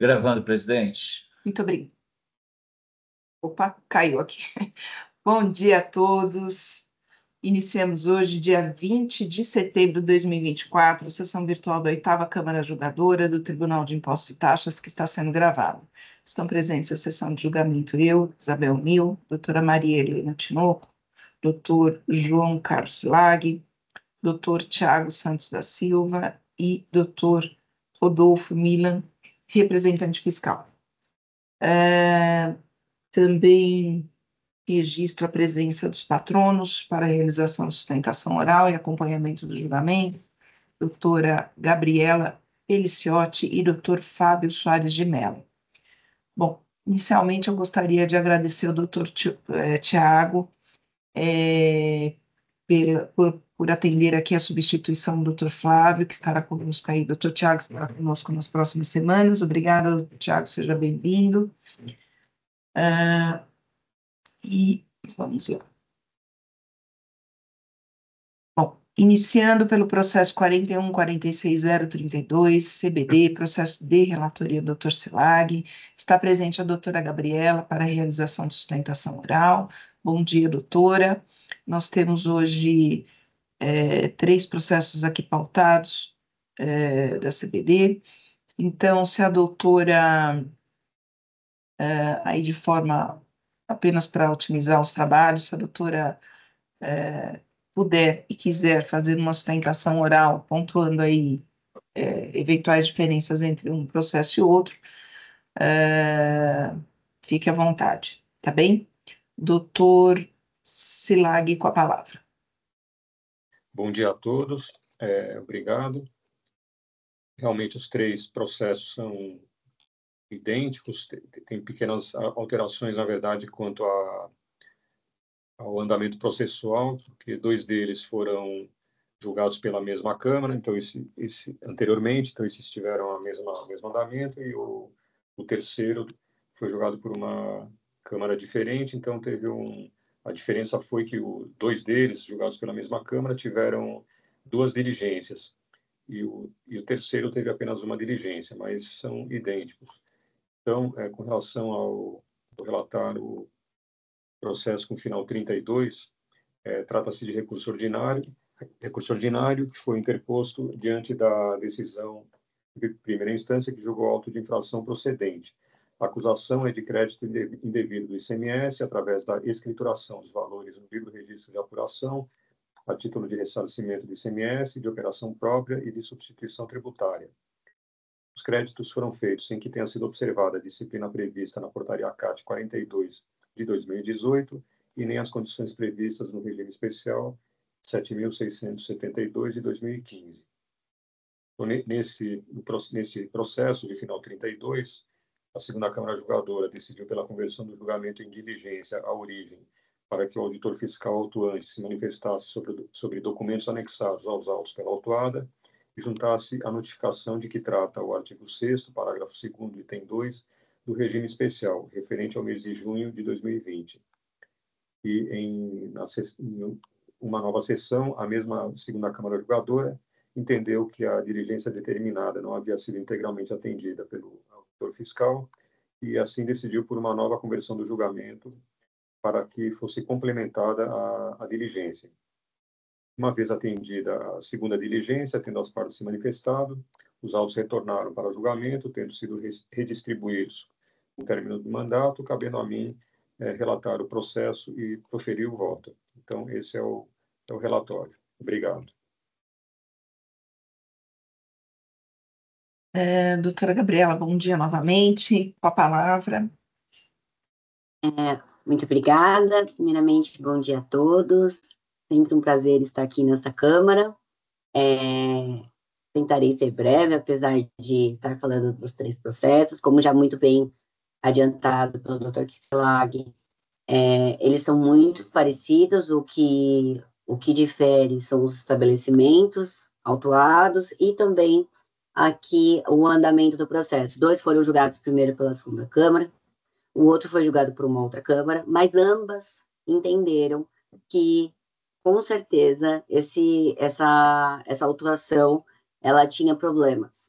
Gravando, presidente. Muito obrigada. Opa, caiu aqui. Bom dia a todos. Iniciamos hoje, dia 20 de setembro de 2024, a sessão virtual da 8ª Câmara Julgadora do Tribunal de Impostos e Taxas, que está sendo gravada. Estão presentes à sessão de julgamento eu, Isabel Mil, doutora Maria Helena Tinoco, doutor João Carlos Lag, doutor Tiago Santos da Silva e doutor Rodolfo Milan, representante fiscal. Também registro a presença dos patronos para a realização de sustentação oral e acompanhamento do julgamento, doutora Gabriela Eliciotti e doutor Fábio Soares de Mello. Bom, inicialmente eu gostaria de agradecer ao doutor Tiago por atender aqui a substituição do doutor Flávio, que estará conosco aí. Doutor Tiago estará conosco nas próximas semanas. Obrigada, doutor Tiago, seja bem-vindo. E vamos lá. Bom, iniciando pelo processo 41.46.032, CBD, processo de relatoria do Dr. Selag, está presente a doutora Gabriela para a realização de sustentação oral. Bom dia, doutora. Nós temos hoje 3 processos aqui pautados da CBD. Então, se a doutora, aí de forma apenas para otimizar os trabalhos, se a doutora puder e quiser fazer uma sustentação oral, pontuando aí eventuais diferenças entre um processo e outro, fique à vontade, tá bem? Doutor Selag, com a palavra. Bom dia a todos, obrigado. Realmente os 3 processos são idênticos, tem pequenas alterações, na verdade, quanto ao andamento processual, porque 2 deles foram julgados pela mesma Câmara, então anteriormente, então esses tiveram o mesmo andamento, e o terceiro foi julgado por uma Câmara diferente, então a diferença foi que 2 deles, julgados pela mesma Câmara, tiveram 2 diligências, e o terceiro teve apenas uma diligência, mas são idênticos. Então, com relação ao relatar o processo com final 32, trata-se de recurso ordinário que foi interposto diante da decisão de primeira instância que julgou auto de infração procedente. A acusação é de crédito indevido do ICMS através da escrituração dos valores no livro registro de apuração, a título de ressarcimento do ICMS, de operação própria e de substituição tributária. Os créditos foram feitos sem que tenha sido observada a disciplina prevista na Portaria CAT 42 de 2018 e nem as condições previstas no regime especial 7.672 de 2015. Então, nesse processo de final 32, a segunda Câmara Julgadora decidiu pela conversão do julgamento em diligência à origem para que o auditor fiscal autuante se manifestasse sobre documentos anexados aos autos pela autuada e juntasse a notificação de que trata o artigo 6º, parágrafo 2º, item 2, do regime especial, referente ao mês de junho de 2020. E em uma nova sessão, a mesma segunda Câmara Julgadora entendeu que a diligência determinada não havia sido integralmente atendida pelo auditor fiscal e assim decidiu por uma nova conversão do julgamento para que fosse complementada a diligência. Uma vez atendida a segunda diligência, tendo as partes se manifestado, os autos retornaram para o julgamento, tendo sido redistribuídos no término do mandato, cabendo a mim relatar o processo e proferir o voto. Então, esse é o relatório. Obrigado. Doutora Gabriela, bom dia novamente. Com a palavra. Muito obrigada. Primeiramente, bom dia a todos. Sempre um prazer estar aqui nessa Câmara. Tentarei ser breve, apesar de estar falando dos 3 processos, como já muito bem adiantado pelo Dr. Kiselag. Eles são muito parecidos, o que difere são os estabelecimentos autuados e também aqui o andamento do processo. 2 foram julgados primeiro pela segunda Câmara, o outro foi julgado por uma outra Câmara, mas ambas entenderam que, com certeza, essa autuação ela tinha problemas.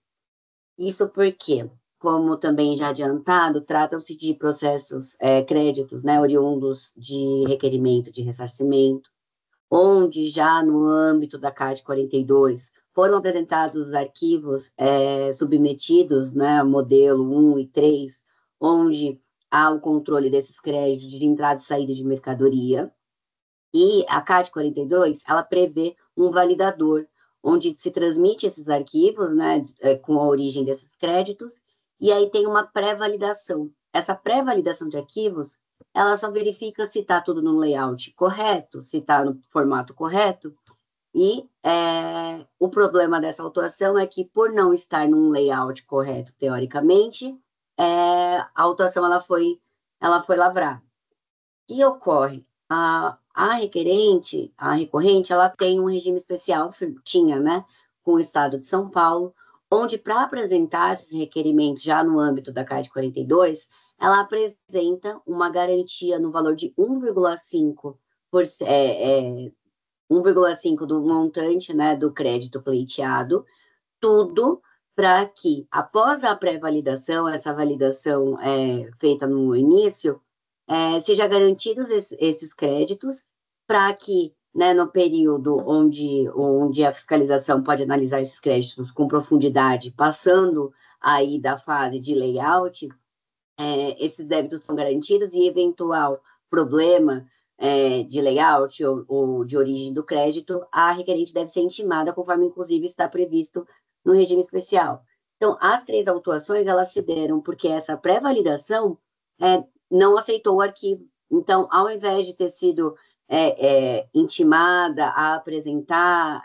Isso porque, como também já adiantado, tratam-se de processos, créditos, né, oriundos de requerimento de ressarcimento, onde já no âmbito da CAD 42 foram apresentados os arquivos submetidos, né, modelo 1 e 3, onde há o controle desses créditos de entrada e saída de mercadoria. E a CAD 42, ela prevê um validador, onde se transmite esses arquivos, né, com a origem desses créditos, e aí tem uma pré-validação. Essa pré-validação de arquivos, ela só verifica se está tudo no layout correto, se está no formato correto, e o problema dessa autuação é que, por não estar num layout correto, teoricamente, a autuação ela foi lavrada. O que ocorre? A recorrente, ela tem um regime especial, tinha, né, com o Estado de São Paulo, onde, para apresentar esses requerimentos já no âmbito da CAD 42, ela apresenta uma garantia no valor de 1,5 do montante, né, do crédito pleiteado, tudo para que, após a pré-validação, essa validação feita no início, seja garantidos esses créditos para que, né, no período onde a fiscalização pode analisar esses créditos com profundidade, passando aí da fase de layout, esses débitos são garantidos e eventual problema de layout ou de origem do crédito, a requerente deve ser intimada, conforme inclusive está previsto no regime especial. Então, as 3 autuações, elas se deram porque essa pré-validação não aceitou o arquivo. Então, ao invés de ter sido intimada a apresentar,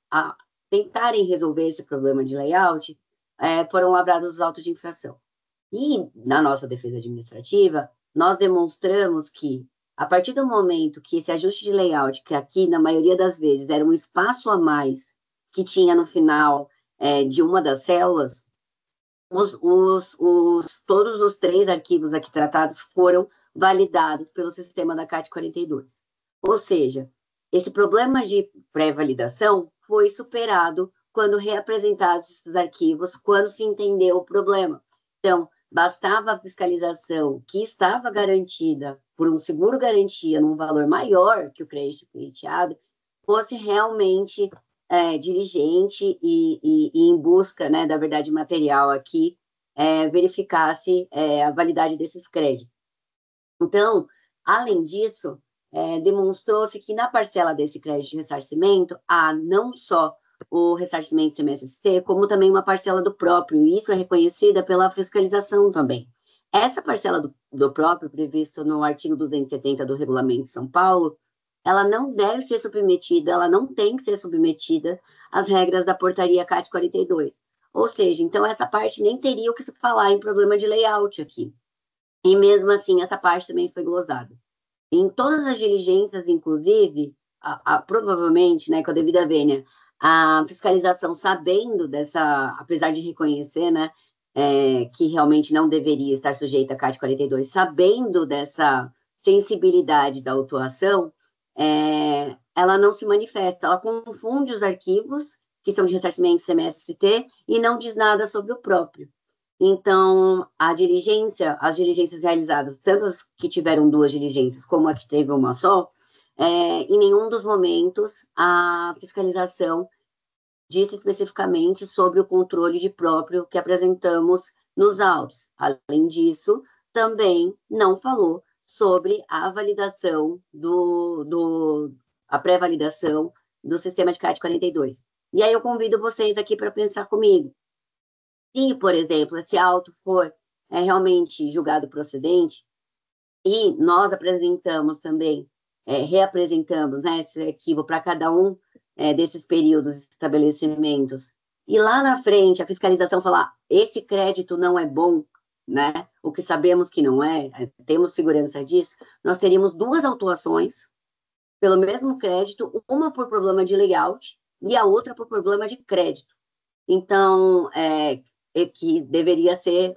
a tentarem resolver esse problema de layout, foram lavrados os autos de infração. E, na nossa defesa administrativa, nós demonstramos que, a partir do momento que esse ajuste de layout, que aqui, na maioria das vezes, era um espaço a mais que tinha no final de uma das células, todos os 3 arquivos aqui tratados foram validados pelo sistema da CAD 42. Ou seja, esse problema de pré-validação foi superado quando reapresentados esses arquivos, quando se entendeu o problema. Então, bastava a fiscalização que estava garantida por um seguro-garantia num valor maior que o crédito pleiteado, fosse realmente diligente e em busca, né, da verdade material aqui, verificasse a validade desses créditos. Então, além disso, demonstrou-se que na parcela desse crédito de ressarcimento, há não só o ressarcimento CMST, como também uma parcela do próprio, e isso é reconhecida pela fiscalização também. Essa parcela do próprio, previsto no artigo 270 do Regulamento de São Paulo, ela não deve ser submetida, ela não tem que ser submetida às regras da portaria CAD 42. Ou seja, então essa parte nem teria o que se falar em problema de layout aqui. E mesmo assim, essa parte também foi glosada. Em todas as diligências, inclusive, provavelmente, né, com a devida vênia, a fiscalização, sabendo dessa, apesar de reconhecer, né, que realmente não deveria estar sujeita à CAD 42, sabendo dessa sensibilidade da autuação, ela não se manifesta, ela confunde os arquivos, que são de ressarcimento CMST, e não diz nada sobre o próprio. Então, as diligências realizadas, tanto as que tiveram 2 diligências, como a que teve uma só, em nenhum dos momentos a fiscalização disse especificamente sobre o controle de próprio que apresentamos nos autos. Além disso, também não falou sobre a validação a pré-validação do sistema de CAD 42. E aí eu convido vocês aqui para pensar comigo. Se, por exemplo, esse auto for realmente julgado procedente, e nós apresentamos também, reapresentamos, né, esse arquivo para cada um desses períodos e estabelecimentos, e lá na frente a fiscalização falar, esse crédito não é bom, né, o que sabemos que não temos segurança disso, nós teríamos 2 autuações pelo mesmo crédito, uma por problema de layout e a outra por problema de crédito. Então, que deveria ser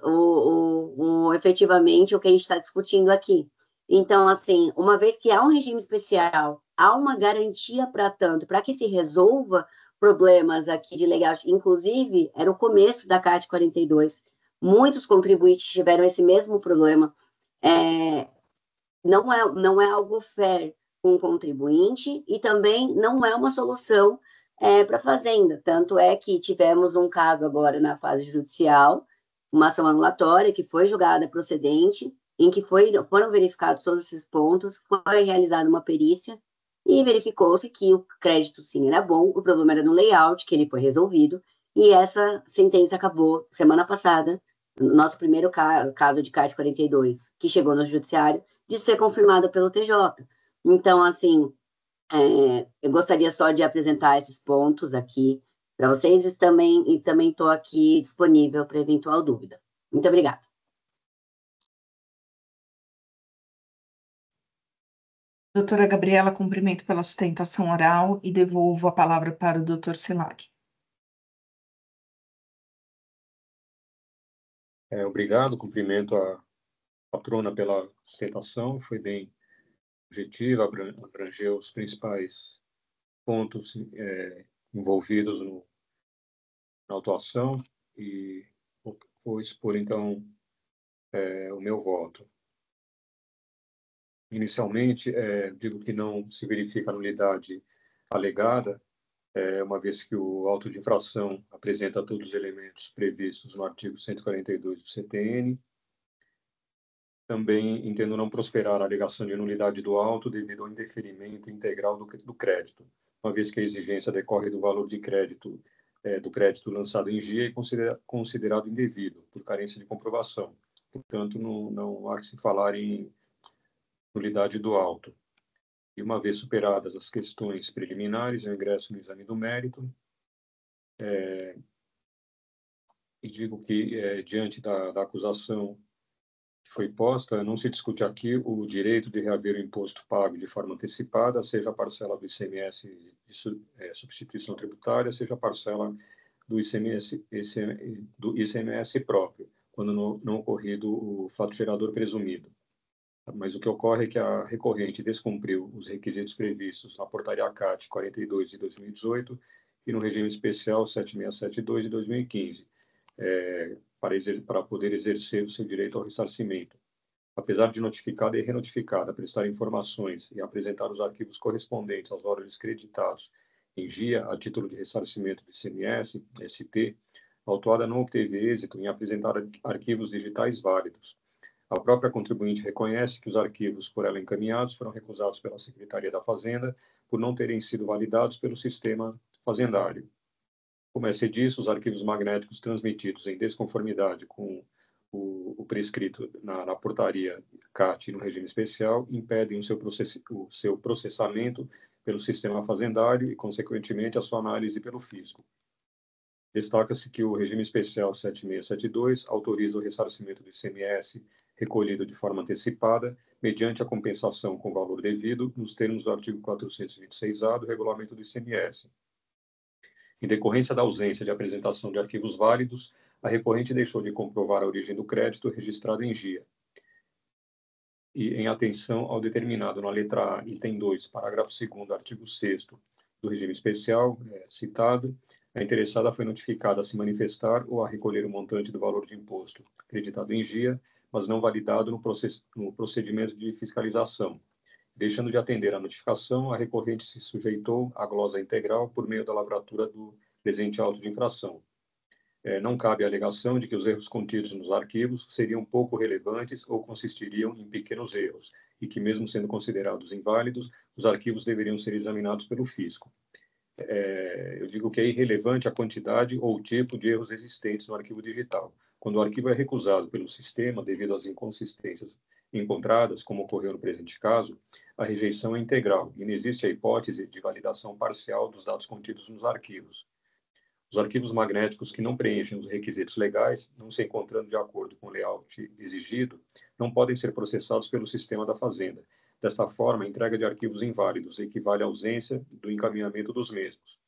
efetivamente o que a gente está discutindo aqui. Então, assim, uma vez que há um regime especial, há uma garantia para tanto, para que se resolva problemas aqui de layout, inclusive, era o começo da CAD 42, Muitos contribuintes tiveram esse mesmo problema. Não é algo fair com o contribuinte e também não é uma solução para a Fazenda. Tanto é que tivemos um caso agora na fase judicial, uma ação anulatória que foi julgada procedente, em que foram verificados todos esses pontos, foi realizada uma perícia e verificou-se que o crédito sim era bom, o problema era no layout, que ele foi resolvido, e essa sentença acabou semana passada, nosso primeiro caso de CAT 42, que chegou no judiciário, de ser confirmada pelo TJ. Então, assim, eu gostaria só de apresentar esses pontos aqui para vocês e também estou aqui disponível para eventual dúvida. Muito obrigada. Doutora Gabriela, cumprimento pela sustentação oral e devolvo a palavra para o doutor Silag. Obrigado, cumprimento a patrona pela sustentação, foi bem objetiva, abrangeu os principais pontos envolvidos na autuação e vou expor, então, o meu voto. Inicialmente, digo que não se verifica a nulidade alegada, uma vez que o auto de infração apresenta todos os elementos previstos no artigo 142 do CTN. Também entendo não prosperar a alegação de nulidade do auto devido ao indeferimento integral do crédito, uma vez que a exigência decorre do valor de crédito do crédito lançado em dia e considerado indevido, por carência de comprovação. Portanto, não há que se falar em nulidade do auto. E uma vez superadas as questões preliminares, eu ingresso no exame do mérito e digo que, diante da acusação que foi posta, não se discute aqui o direito de reaver o imposto pago de forma antecipada, seja a parcela do ICMS de substituição tributária, seja a parcela do ICMS próprio, quando não ocorrido o fato gerador presumido. Mas o que ocorre é que a recorrente descumpriu os requisitos previstos na Portaria CAT 42 de 2018 e no regime especial 7672 de 2015, para poder exercer o seu direito ao ressarcimento. Apesar de notificada e renotificada prestar informações e apresentar os arquivos correspondentes aos órgãos creditados em GIA a título de ressarcimento do ICMS, ST, a autuada não obteve êxito em apresentar arquivos digitais válidos. A própria contribuinte reconhece que os arquivos por ela encaminhados foram recusados pela Secretaria da Fazenda por não terem sido validados pelo sistema fazendário. Como é disso, os arquivos magnéticos transmitidos em desconformidade com o prescrito na portaria CAT no regime especial impedem o seu processamento pelo sistema fazendário e, consequentemente, a sua análise pelo fisco. Destaca-se que o regime especial 7672 autoriza o ressarcimento do ICMS recolhido de forma antecipada, mediante a compensação com valor devido, nos termos do artigo 426-A do Regulamento do ICMS. Em decorrência da ausência de apresentação de arquivos válidos, a recorrente deixou de comprovar a origem do crédito registrado em GIA. E, em atenção ao determinado na letra A, item 2, parágrafo 2º, artigo 6º do regime especial citado, a interessada foi notificada a se manifestar ou a recolher o montante do valor de imposto acreditado em GIA, mas não validado no procedimento de fiscalização. Deixando de atender à notificação, a recorrente se sujeitou à glosa integral por meio da lavratura do presente auto de infração. Não cabe a alegação de que os erros contidos nos arquivos seriam pouco relevantes ou consistiriam em pequenos erros, e que, mesmo sendo considerados inválidos, os arquivos deveriam ser examinados pelo fisco. Eu digo que é irrelevante a quantidade ou o tipo de erros existentes no arquivo digital. Quando o arquivo é recusado pelo sistema devido às inconsistências encontradas, como ocorreu no presente caso, a rejeição é integral e não existe a hipótese de validação parcial dos dados contidos nos arquivos. Os arquivos magnéticos que não preenchem os requisitos legais, não se encontrando de acordo com o layout exigido, não podem ser processados pelo sistema da Fazenda. Desta forma, a entrega de arquivos inválidos equivale à ausência do encaminhamento dos mesmos.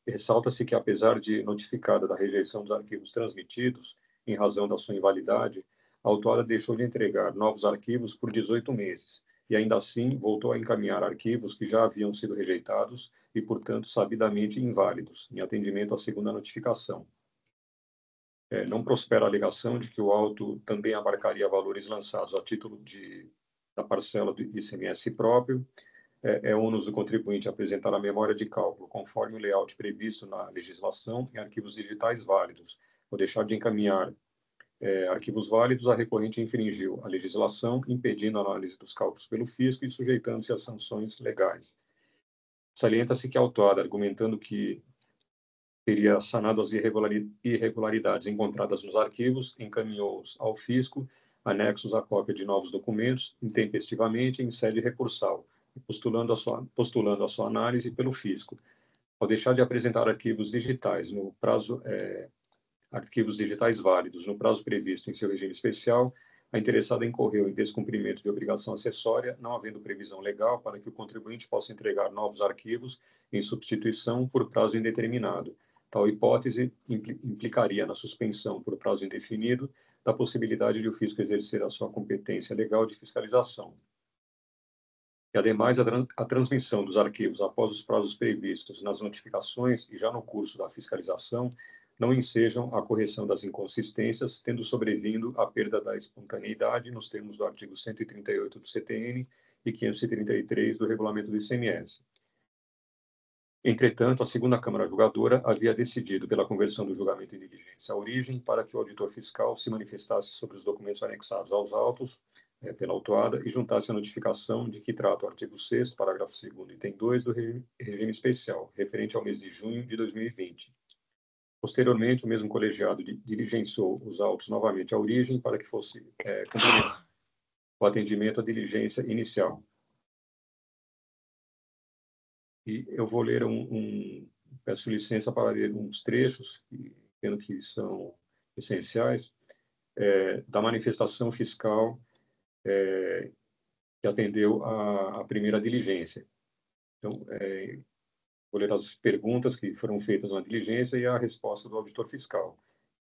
Ressalta-se que, apesar de notificada da rejeição dos arquivos transmitidos, em razão da sua invalidade, a autuada deixou de entregar novos arquivos por 18 meses e, ainda assim, voltou a encaminhar arquivos que já haviam sido rejeitados e, portanto, sabidamente inválidos, em atendimento à segunda notificação. Não prospera a alegação de que o auto também abarcaria valores lançados a título da parcela de ICMS próprio. É ônus do contribuinte apresentar a memória de cálculo conforme o layout previsto na legislação em arquivos digitais válidos. Ou deixar de encaminhar arquivos válidos, a recorrente infringiu a legislação, impedindo a análise dos cálculos pelo fisco e sujeitando-se a sanções legais. Salienta-se que a autuada, argumentando que teria sanado as irregularidades encontradas nos arquivos, encaminhou-os ao fisco, anexos à cópia de novos documentos, intempestivamente em sede recursal, postulando a sua análise pelo fisco. Ao deixar de apresentar arquivos digitais válidos no prazo previsto em seu regime especial, a interessada incorreu em descumprimento de obrigação acessória, não havendo previsão legal para que o contribuinte possa entregar novos arquivos em substituição por prazo indeterminado. Tal hipótese implicaria na suspensão por prazo indefinido da possibilidade de o fisco exercer a sua competência legal de fiscalização. E, ademais, a transmissão dos arquivos após os prazos previstos nas notificações e já no curso da fiscalização não ensejam a correção das inconsistências, tendo sobrevindo a perda da espontaneidade nos termos do artigo 138 do CTN e 533 do Regulamento do ICMS. Entretanto, a segunda Câmara Julgadora havia decidido pela conversão do julgamento em diligência à origem para que o auditor fiscal se manifestasse sobre os documentos anexados aos autos pela autuada e juntasse a notificação de que trata o artigo 6º, parágrafo 2º, item 2 do regime especial, referente ao mês de junho de 2020. Posteriormente, o mesmo colegiado diligenciou os autos novamente à origem para que fosse cumprimentado o atendimento à diligência inicial. E eu vou ler peço licença para ler uns trechos, entendo que são essenciais, da manifestação fiscal que atendeu à primeira diligência. Então, vou ler as perguntas que foram feitas na diligência e a resposta do auditor fiscal.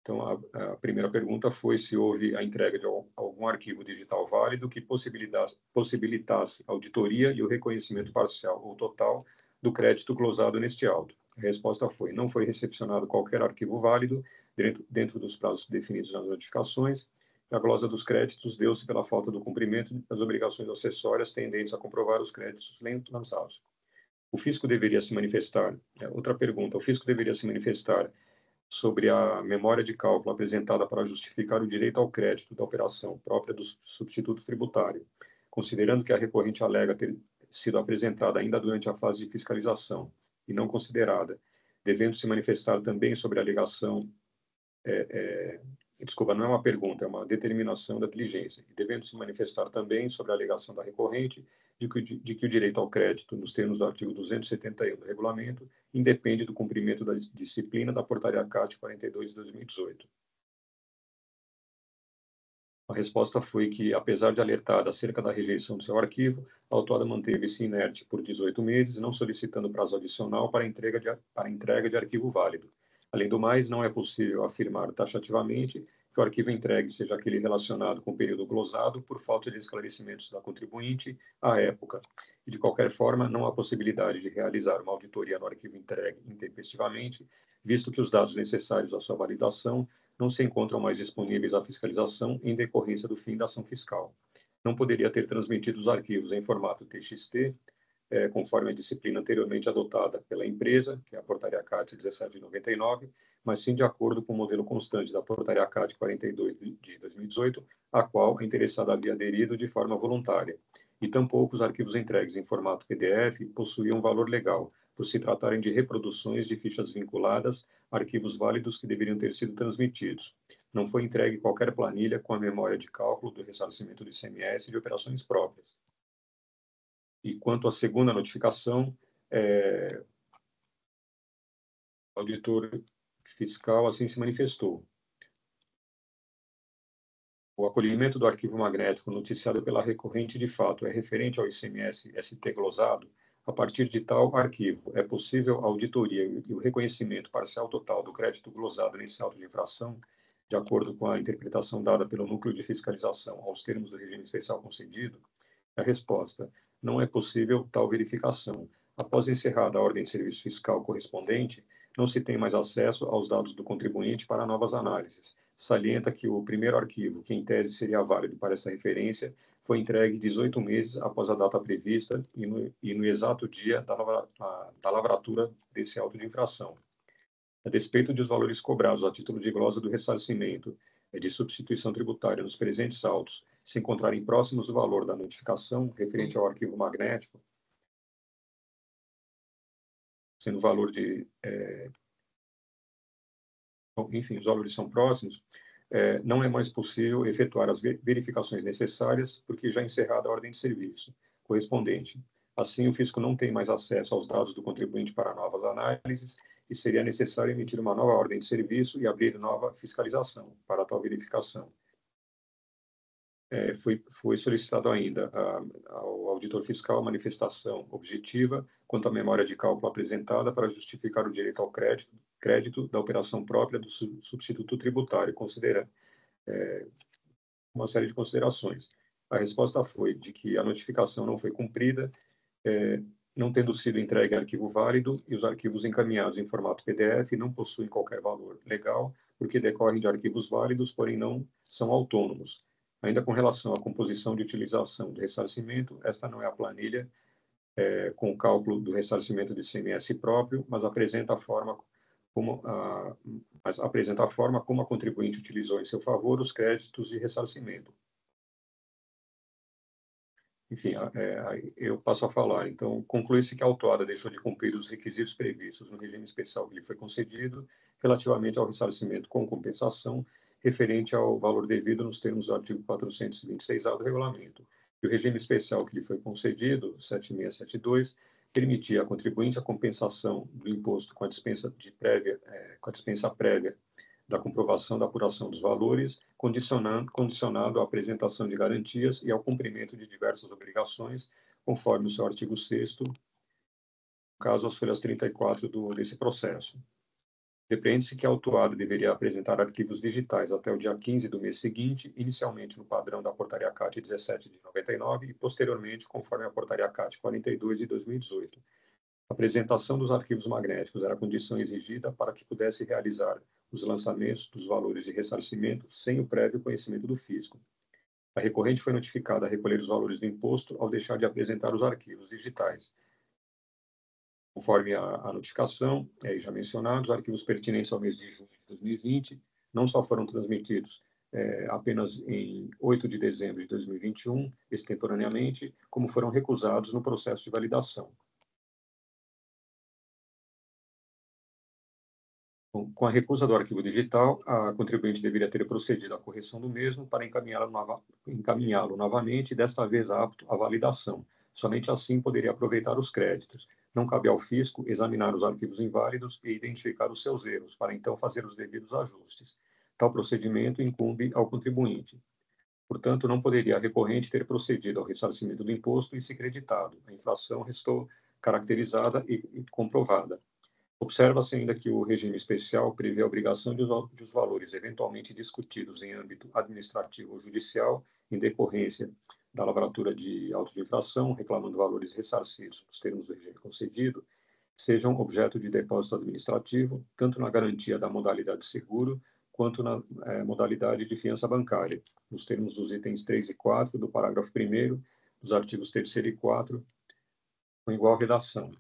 Então, a primeira pergunta foi se houve a entrega de algum arquivo digital válido que possibilitasse a auditoria e o reconhecimento parcial ou total do crédito glosado neste auto. A resposta foi: não foi recepcionado qualquer arquivo válido dentro dos prazos definidos nas notificações. A glosa dos créditos deu-se pela falta do cumprimento das obrigações acessórias tendentes a comprovar os créditos lançados. O fisco deveria se manifestar. Outra pergunta: o fisco deveria se manifestar sobre a memória de cálculo apresentada para justificar o direito ao crédito da operação própria do substituto tributário, considerando que a recorrente alega ter sido apresentada ainda durante a fase de fiscalização e não considerada, devendo se manifestar também sobre a alegação, desculpa, não é uma pergunta, é uma determinação da diligência, e devendo se manifestar também sobre a alegação da recorrente de que o direito ao crédito, nos termos do artigo 271 do regulamento, independe do cumprimento da disciplina da Portaria CAT 42 de 2018. A resposta foi que, apesar de alertada acerca da rejeição do seu arquivo, a autuada manteve-se inerte por 18 meses, não solicitando prazo adicional para entrega de arquivo válido. Além do mais, não é possível afirmar taxativamente que o arquivo entregue seja aquele relacionado com o período glosado por falta de esclarecimentos da contribuinte à época. E, de qualquer forma, não há possibilidade de realizar uma auditoria no arquivo entregue intempestivamente, visto que os dados necessários à sua validação não se encontram mais disponíveis à fiscalização em decorrência do fim da ação fiscal. Não poderia ter transmitido os arquivos em formato TXT, conforme a disciplina anteriormente adotada pela empresa, que é a Portaria CAT 1799, mas sim de acordo com o modelo constante da Portaria CAT 42 de 2018, a qual a interessada havia aderido de forma voluntária. E tampouco os arquivos entregues em formato PDF possuíam valor legal, por se tratarem de reproduções de fichas vinculadas a arquivos válidos que deveriam ter sido transmitidos. Não foi entregue qualquer planilha com a memória de cálculo do ressarcimento do ICMS de operações próprias. E quanto à segunda notificação, o auditor fiscal assim se manifestou. O acolhimento do arquivo magnético noticiado pela recorrente de fato é referente ao ICMS ST glosado. A partir de tal arquivo, é possível a auditoria e o reconhecimento parcial total do crédito glosado nesse auto de infração, de acordo com a interpretação dada pelo Núcleo de Fiscalização aos termos do regime especial concedido? A resposta: não é possível tal verificação. Após encerrada a ordem de serviço fiscal correspondente, não se tem mais acesso aos dados do contribuinte para novas análises. Salienta que o primeiro arquivo, que em tese seria válido para essa referência, foi entregue 18 meses após a data prevista e no exato dia da lavratura desse auto de infração. A despeito dos valores cobrados a título de glosa do ressarcimento e de substituição tributária nos presentes autos se encontrarem próximos do valor da notificação referente ao arquivo magnético, sendo o valor de... enfim, os valores são próximos, não é mais possível efetuar as verificações necessárias, porque já encerrada a ordem de serviço correspondente. Assim, o fisco não tem mais acesso aos dados do contribuinte para novas análises e seria necessário emitir uma nova ordem de serviço e abrir nova fiscalização para tal verificação. Foi solicitado ainda ao auditor fiscal a manifestação objetiva quanto à memória de cálculo apresentada para justificar o direito ao crédito da operação própria do substituto tributário, considera uma série de considerações. A resposta foi de que a notificação não foi cumprida, não tendo sido entregue arquivo válido e os arquivos encaminhados em formato PDF não possuem qualquer valor legal, porque decorrem de arquivos válidos, porém não são autônomos. Ainda com relação à composição de utilização do ressarcimento, esta não é a planilha com o cálculo do ressarcimento de ICMS próprio, mas apresenta a forma como a contribuinte utilizou em seu favor os créditos de ressarcimento. Enfim, eu passo a falar. Então, conclui-se que a autuada deixou de cumprir os requisitos previstos no regime especial que lhe foi concedido relativamente ao ressarcimento com compensação referente ao valor devido nos termos do artigo 426-A do regulamento. E o regime especial que lhe foi concedido, 7672, permitia à contribuinte a compensação do imposto com a dispensa prévia da comprovação da apuração dos valores, condicionado à apresentação de garantias e ao cumprimento de diversas obrigações, conforme o seu artigo 6º, no caso, as folhas 34 desse processo. Depreende-se que a autuada deveria apresentar arquivos digitais até o dia 15 do mês seguinte, inicialmente no padrão da Portaria CAT 17 de 99 e, posteriormente, conforme a Portaria CAT 42 de 2018. A apresentação dos arquivos magnéticos era a condição exigida para que pudesse realizar os lançamentos dos valores de ressarcimento sem o prévio conhecimento do fisco. A recorrente foi notificada a recolher os valores do imposto ao deixar de apresentar os arquivos digitais. Conforme a notificação, já mencionado, os arquivos pertinentes ao mês de junho de 2020 não só foram transmitidos apenas em 8 de dezembro de 2021, extemporaneamente, como foram recusados no processo de validação. Com a recusa do arquivo digital, a contribuinte deveria ter procedido à correção do mesmo para encaminhá-lo novamente, desta vez apto à validação. Somente assim poderia aproveitar os créditos. Não cabe ao fisco examinar os arquivos inválidos e identificar os seus erros, para então fazer os devidos ajustes. Tal procedimento incumbe ao contribuinte. Portanto, não poderia a recorrente ter procedido ao ressarcimento do imposto e se creditado. A infração restou caracterizada e comprovada. Observa-se ainda que o regime especial prevê a obrigação de os valores eventualmente discutidos em âmbito administrativo ou judicial, em decorrência da lavratura de auto de infração, reclamando valores ressarcidos nos termos do regime concedido, sejam objeto de depósito administrativo, tanto na garantia da modalidade seguro, quanto na modalidade de fiança bancária, nos termos dos itens 3 e 4 do parágrafo 1º, dos artigos 3º e 4, com igual redação.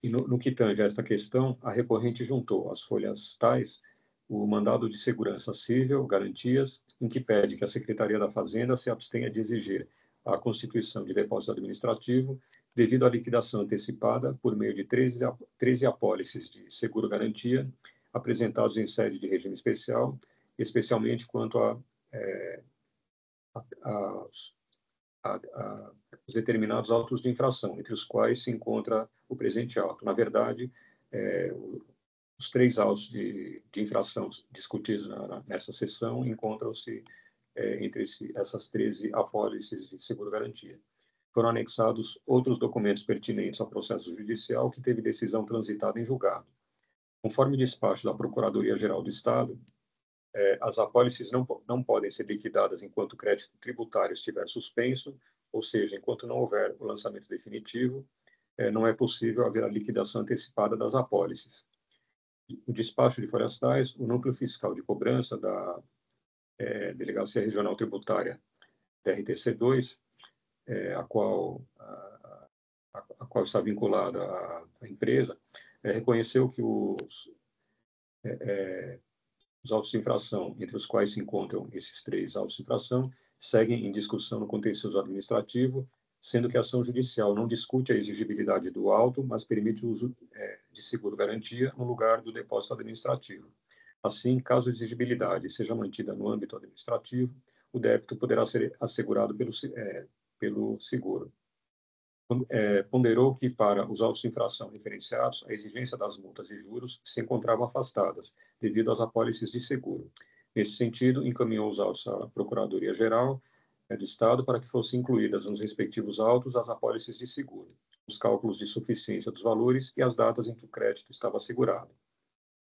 E no que tange a esta questão, a recorrente juntou às folhas tais o mandado de segurança civil, garantias, em que pede que a Secretaria da Fazenda se abstenha de exigir a constituição de depósito administrativo devido à liquidação antecipada por meio de 13 apólices de seguro-garantia apresentados em sede de regime especial, especialmente quanto os determinados autos de infração, entre os quais se encontra o presente auto. Na verdade, os 3 autos de infração discutidos nessa sessão encontram-se entre essas 13 apólices de seguro-garantia. Foram anexados outros documentos pertinentes ao processo judicial que teve decisão transitada em julgado. Conforme despacho da Procuradoria-Geral do Estado, as apólices não podem ser liquidadas enquanto o crédito tributário estiver suspenso, ou seja, enquanto não houver o lançamento definitivo, não é possível haver a liquidação antecipada das apólices. O despacho de folhas tais, o núcleo fiscal de cobrança da Delegacia Regional Tributária TRTC2, a qual está vinculada a empresa, reconheceu que os autos de infração, entre os quais se encontram esses 3 autos de infração, seguem em discussão no contencioso administrativo, sendo que a ação judicial não discute a exigibilidade do auto, mas permite o uso de seguro-garantia no lugar do depósito administrativo. Assim, caso a exigibilidade seja mantida no âmbito administrativo, o débito poderá ser assegurado pelo seguro. Ponderou que, para os autos de infração referenciados, a exigência das multas e juros se encontravam afastadas, devido às apólices de seguro. Nesse sentido, encaminhou os autos à Procuradoria-Geral do Estado para que fossem incluídas nos respectivos autos as apólices de seguro, os cálculos de suficiência dos valores e as datas em que o crédito estava assegurado.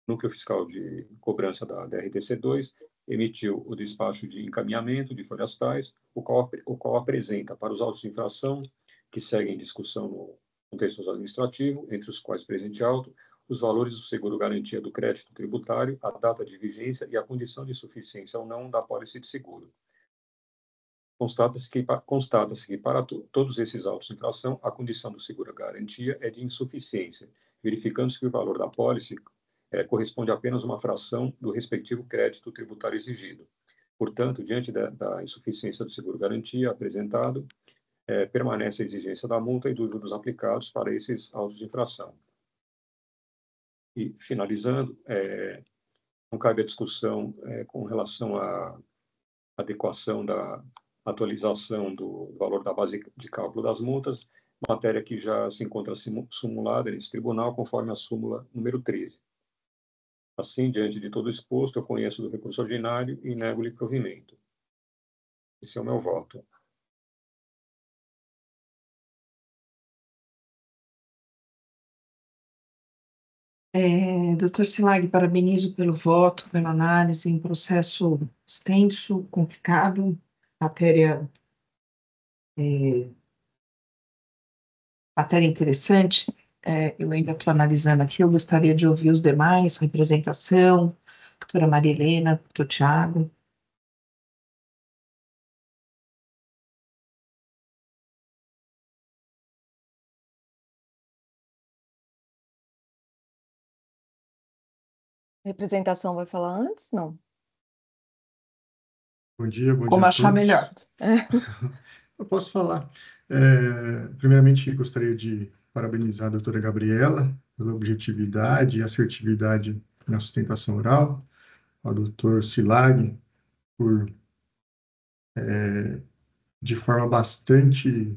O Núcleo Fiscal de Cobrança da DRTC2 emitiu o despacho de encaminhamento de folhas tais, o qual apresenta para os autos de infração que seguem em discussão no contexto administrativo, entre os quais presente auto, os valores do seguro-garantia do crédito tributário, a data de vigência e a condição de suficiência ou não da apólice de seguro. Constata-se que para todos esses autos de infração, a condição do seguro-garantia é de insuficiência, verificando-se que o valor da apólice corresponde a apenas uma fração do respectivo crédito tributário exigido. Portanto, diante da insuficiência do seguro-garantia apresentado, permanece a exigência da multa e dos juros aplicados para esses autos de infração. E, finalizando, não cabe a discussão com relação à adequação da atualização do valor da base de cálculo das multas, matéria que já se encontra simulada nesse tribunal, conforme a súmula número 13. Assim, diante de todo o exposto, eu conheço do recurso ordinário e nego-lhe provimento. Esse é o meu voto. Doutor Silag, parabenizo pelo voto, pela análise, em processo extenso, complicado, matéria interessante. Eu ainda estou analisando aqui, eu gostaria de ouvir os demais, representação, doutora Maria Helena, doutor Tiago. Representação vai falar antes? Não. Bom dia Como a achar todos. melhor. Eu posso falar. Primeiramente, gostaria de parabenizar a doutora Gabriela pela objetividade e assertividade na sustentação oral, ao doutor Silag por, de forma bastante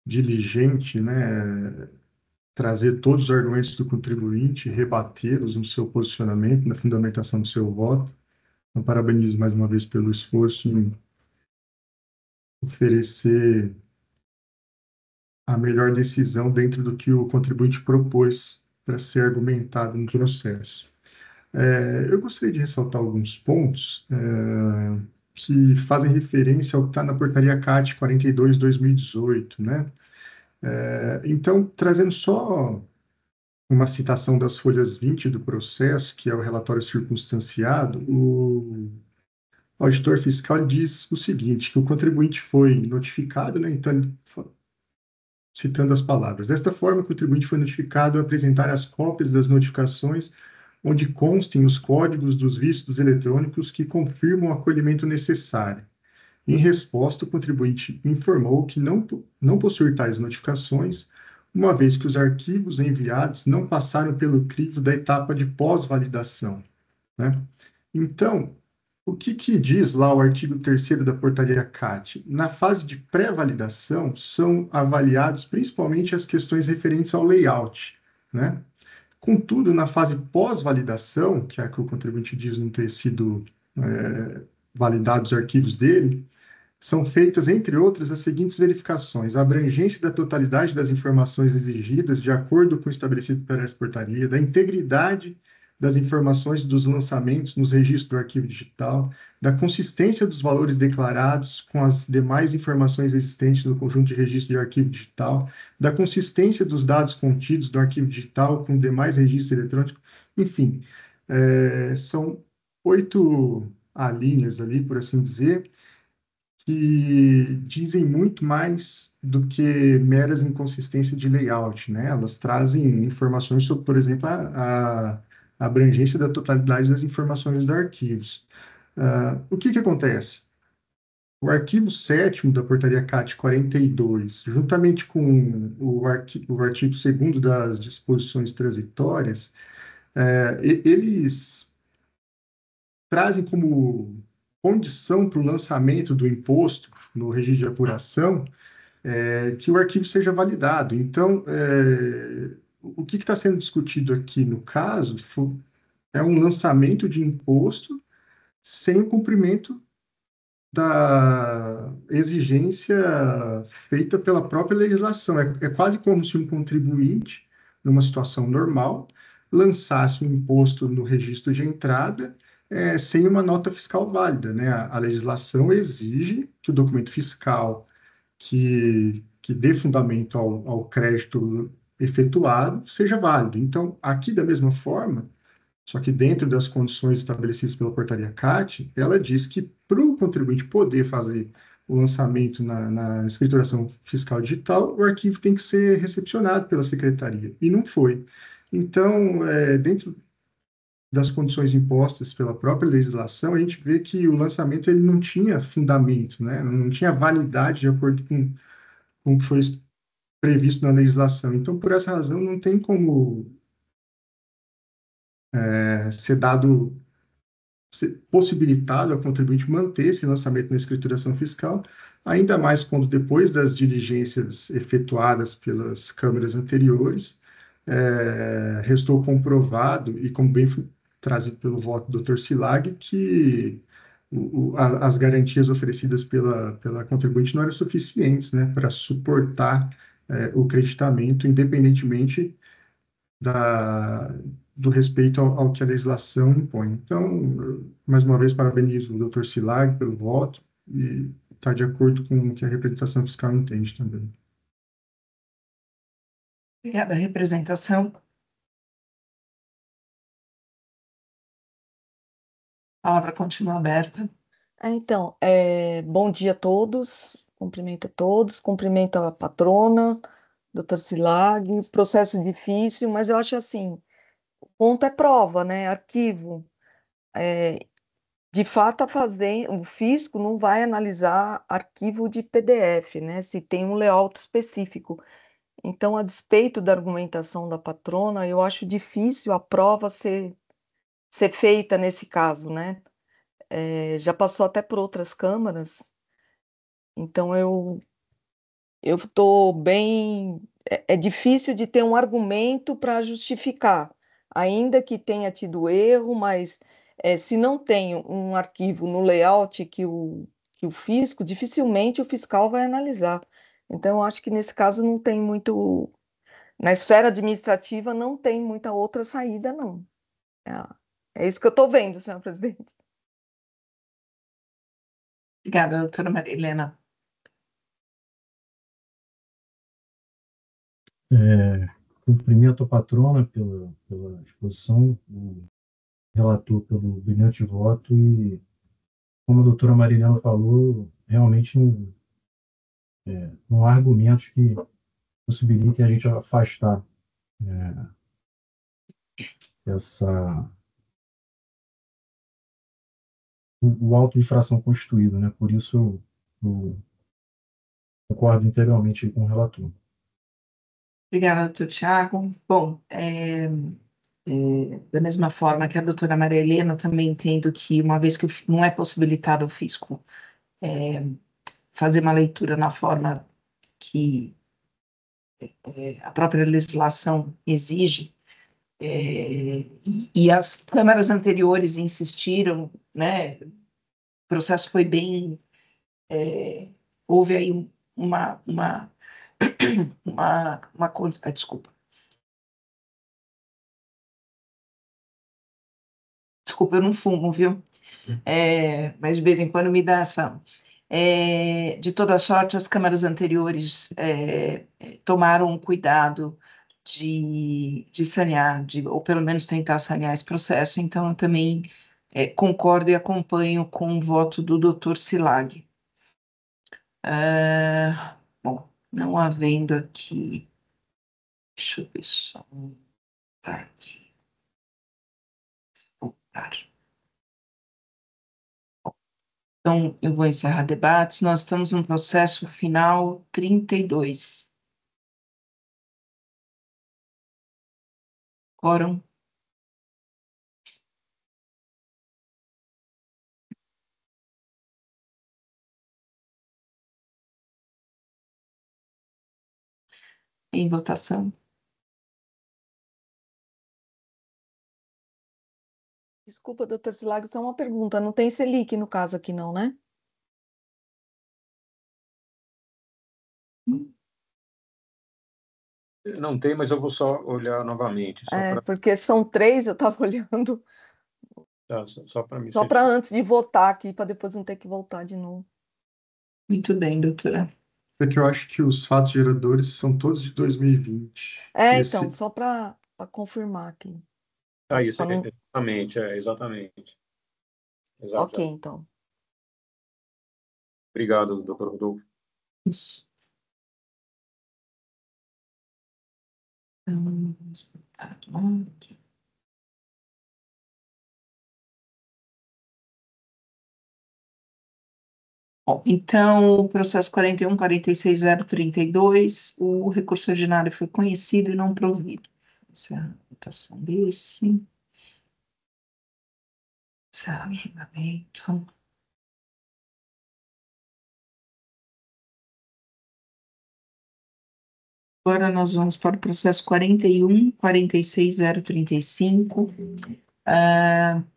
diligente, né, trazer todos os argumentos do contribuinte, rebatê-los no seu posicionamento, na fundamentação do seu voto. Então, parabenizo mais uma vez pelo esforço em oferecer a melhor decisão dentro do que o contribuinte propôs para ser argumentado no processo. Eu gostaria de ressaltar alguns pontos que fazem referência ao que está na portaria CAT 42/2018, né? Então, trazendo só uma citação das folhas 20 do processo, que é o relatório circunstanciado, o auditor fiscal diz o seguinte, que o contribuinte foi notificado, né, então, citando as palavras, desta forma, o contribuinte foi notificado a apresentar as cópias das notificações onde constem os códigos dos vistos eletrônicos que confirmam o acolhimento necessário. Em resposta, o contribuinte informou que não possui tais notificações, uma vez que os arquivos enviados não passaram pelo crivo da etapa de pós-validação, né? Então, o que diz lá o artigo 3º da portaria CAT? Na fase de pré-validação, são avaliados principalmente as questões referentes ao layout, né? Contudo, na fase pós-validação, que é a que o contribuinte diz não ter sido validados os arquivos dele, são feitas, entre outras, as seguintes verificações: a abrangência da totalidade das informações exigidas de acordo com o estabelecido pela essa portaria, da integridade das informações dos lançamentos nos registros do arquivo digital, da consistência dos valores declarados com as demais informações existentes no conjunto de registro de arquivo digital, da consistência dos dados contidos no arquivo digital com demais registros eletrônicos, enfim, são 8 alíneas ali, por assim dizer, que dizem muito mais do que meras inconsistências de layout, né? Elas trazem informações sobre, por exemplo, a abrangência da totalidade das informações dos arquivos. O que acontece? O arquivo 7º da portaria CAT 42, juntamente com o artigo 2º das disposições transitórias, eles trazem como condição para o lançamento do imposto no regime de apuração que o arquivo seja validado. Então, o que está sendo discutido aqui no caso é um lançamento de imposto sem o cumprimento da exigência feita pela própria legislação. É quase como se um contribuinte, numa situação normal, lançasse um imposto no registro de entrada sem uma nota fiscal válida, né? A legislação exige que o documento fiscal que dê fundamento ao crédito efetuado seja válido. Então, aqui, da mesma forma, só que dentro das condições estabelecidas pela portaria CAT, ela diz que para o contribuinte poder fazer o lançamento na escrituração fiscal digital, o arquivo tem que ser recepcionado pela secretaria, e não foi. Então, dentro das condições impostas pela própria legislação, a gente vê que o lançamento ele não tinha fundamento, né? Não tinha validade de acordo com o que foi previsto na legislação. Então, por essa razão, não tem como ser possibilitado ao contribuinte manter esse lançamento na escrituração fiscal, ainda mais quando depois das diligências efetuadas pelas câmaras anteriores, restou comprovado, e como bem foi trazido pelo voto do Dr. Silag, que as garantias oferecidas pela contribuinte não eram suficientes, né, para suportar o creditamento, independentemente do respeito ao que a legislação impõe. Então, mais uma vez, parabenizo o Dr. Silag pelo voto e está de acordo com o que a representação fiscal entende também. Obrigada, representação. A palavra continua aberta. Então, bom dia a todos, cumprimento a todos, cumprimento a patrona, doutor Silag, processo difícil, mas eu acho assim, o ponto é prova, né? Arquivo. De fato, o fisco não vai analisar arquivo de PDF, né? Se tem um layout específico. Então, a despeito da argumentação da patrona, eu acho difícil a prova ser feita nesse caso, né? Já passou até por outras câmaras, então eu estou bem. É difícil de ter um argumento para justificar, ainda que tenha tido erro, mas se não tem um arquivo no layout que o fisco, dificilmente o fiscal vai analisar. Então, eu acho que nesse caso não tem muito. Na esfera administrativa não tem muita outra saída, não. É isso que eu estou vendo, senhora presidente. Obrigada, doutora Maria Helena. Cumprimento a patrona pela exposição, o relator pelo brilhante voto e, como a doutora Marilena falou, realmente não há argumentos que possibilitem a gente afastar o auto de infração constituído, né? Por isso eu concordo integralmente com o relator. Obrigada, doutor Tiago. Bom, da mesma forma que a doutora Maria Helena, eu também entendo que, uma vez que não é possibilitado ao fisco fazer uma leitura na forma que a própria legislação exige, e as câmaras anteriores insistiram, né? O processo foi bem. Houve aí desculpa. desculpa, eu não fumo, viu? Mas de vez em quando me dá essa. De toda sorte, as câmaras anteriores tomaram cuidado de sanear, ou pelo menos tentar sanear esse processo, então eu também concordo e acompanho com o voto do doutor Silag. Bom, não havendo aqui. Deixa eu ver só. Aqui. Voltar. Então, eu vou encerrar debates. Nós estamos no processo final 32. Quórum. Em votação. Desculpa, doutor Silago, só uma pergunta. Não tem Selic no caso aqui, não, né? Não tem, mas eu vou só olhar novamente, Porque são 3, eu estava olhando, só para me só para certificar. antes de votar aqui, para depois não ter que voltar de novo. Muito bem, doutora. É que eu acho que os fatos geradores são todos de 2020. Então, só para confirmar aqui. Isso, Pra não... exatamente, exatamente. Ok, Exato. então. Obrigado, doutor Rodolfo. Isso. Então, vamos botar aqui. Bom, então, o processo 41.46.032, o recurso ordinário foi conhecido e não provido. Essa é a votação desse. Encerrar o julgamento. Agora nós vamos para o processo 41.46.035.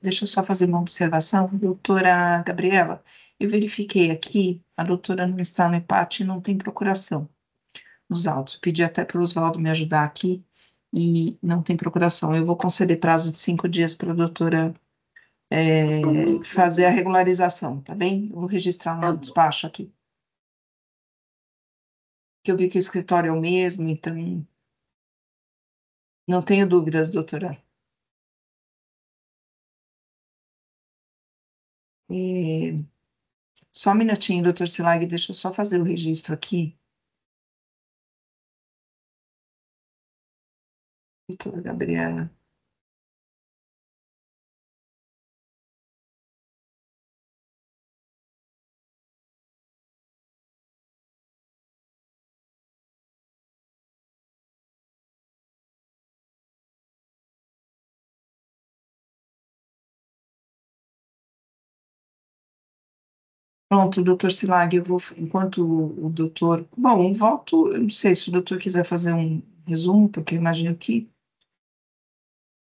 Deixa eu só fazer uma observação. Doutora Gabriela, eu verifiquei aqui, a doutora não está no EPAT e não tem procuração nos autos. Pedi até para o Oswaldo me ajudar aqui e não tem procuração. Eu vou conceder prazo de 5 dias para a doutora fazer a regularização, tá bem? Eu vou registrar no despacho aqui. Que eu vi que o escritório é o mesmo, então não tenho dúvidas, doutora. Só um minutinho, doutor Silag, deixa eu só fazer o registro aqui. Doutora Gabriela. Pronto, doutor Silag, eu vou, enquanto o doutor... Bom, um voto, eu não sei se o doutor quiser fazer um resumo, porque eu imagino que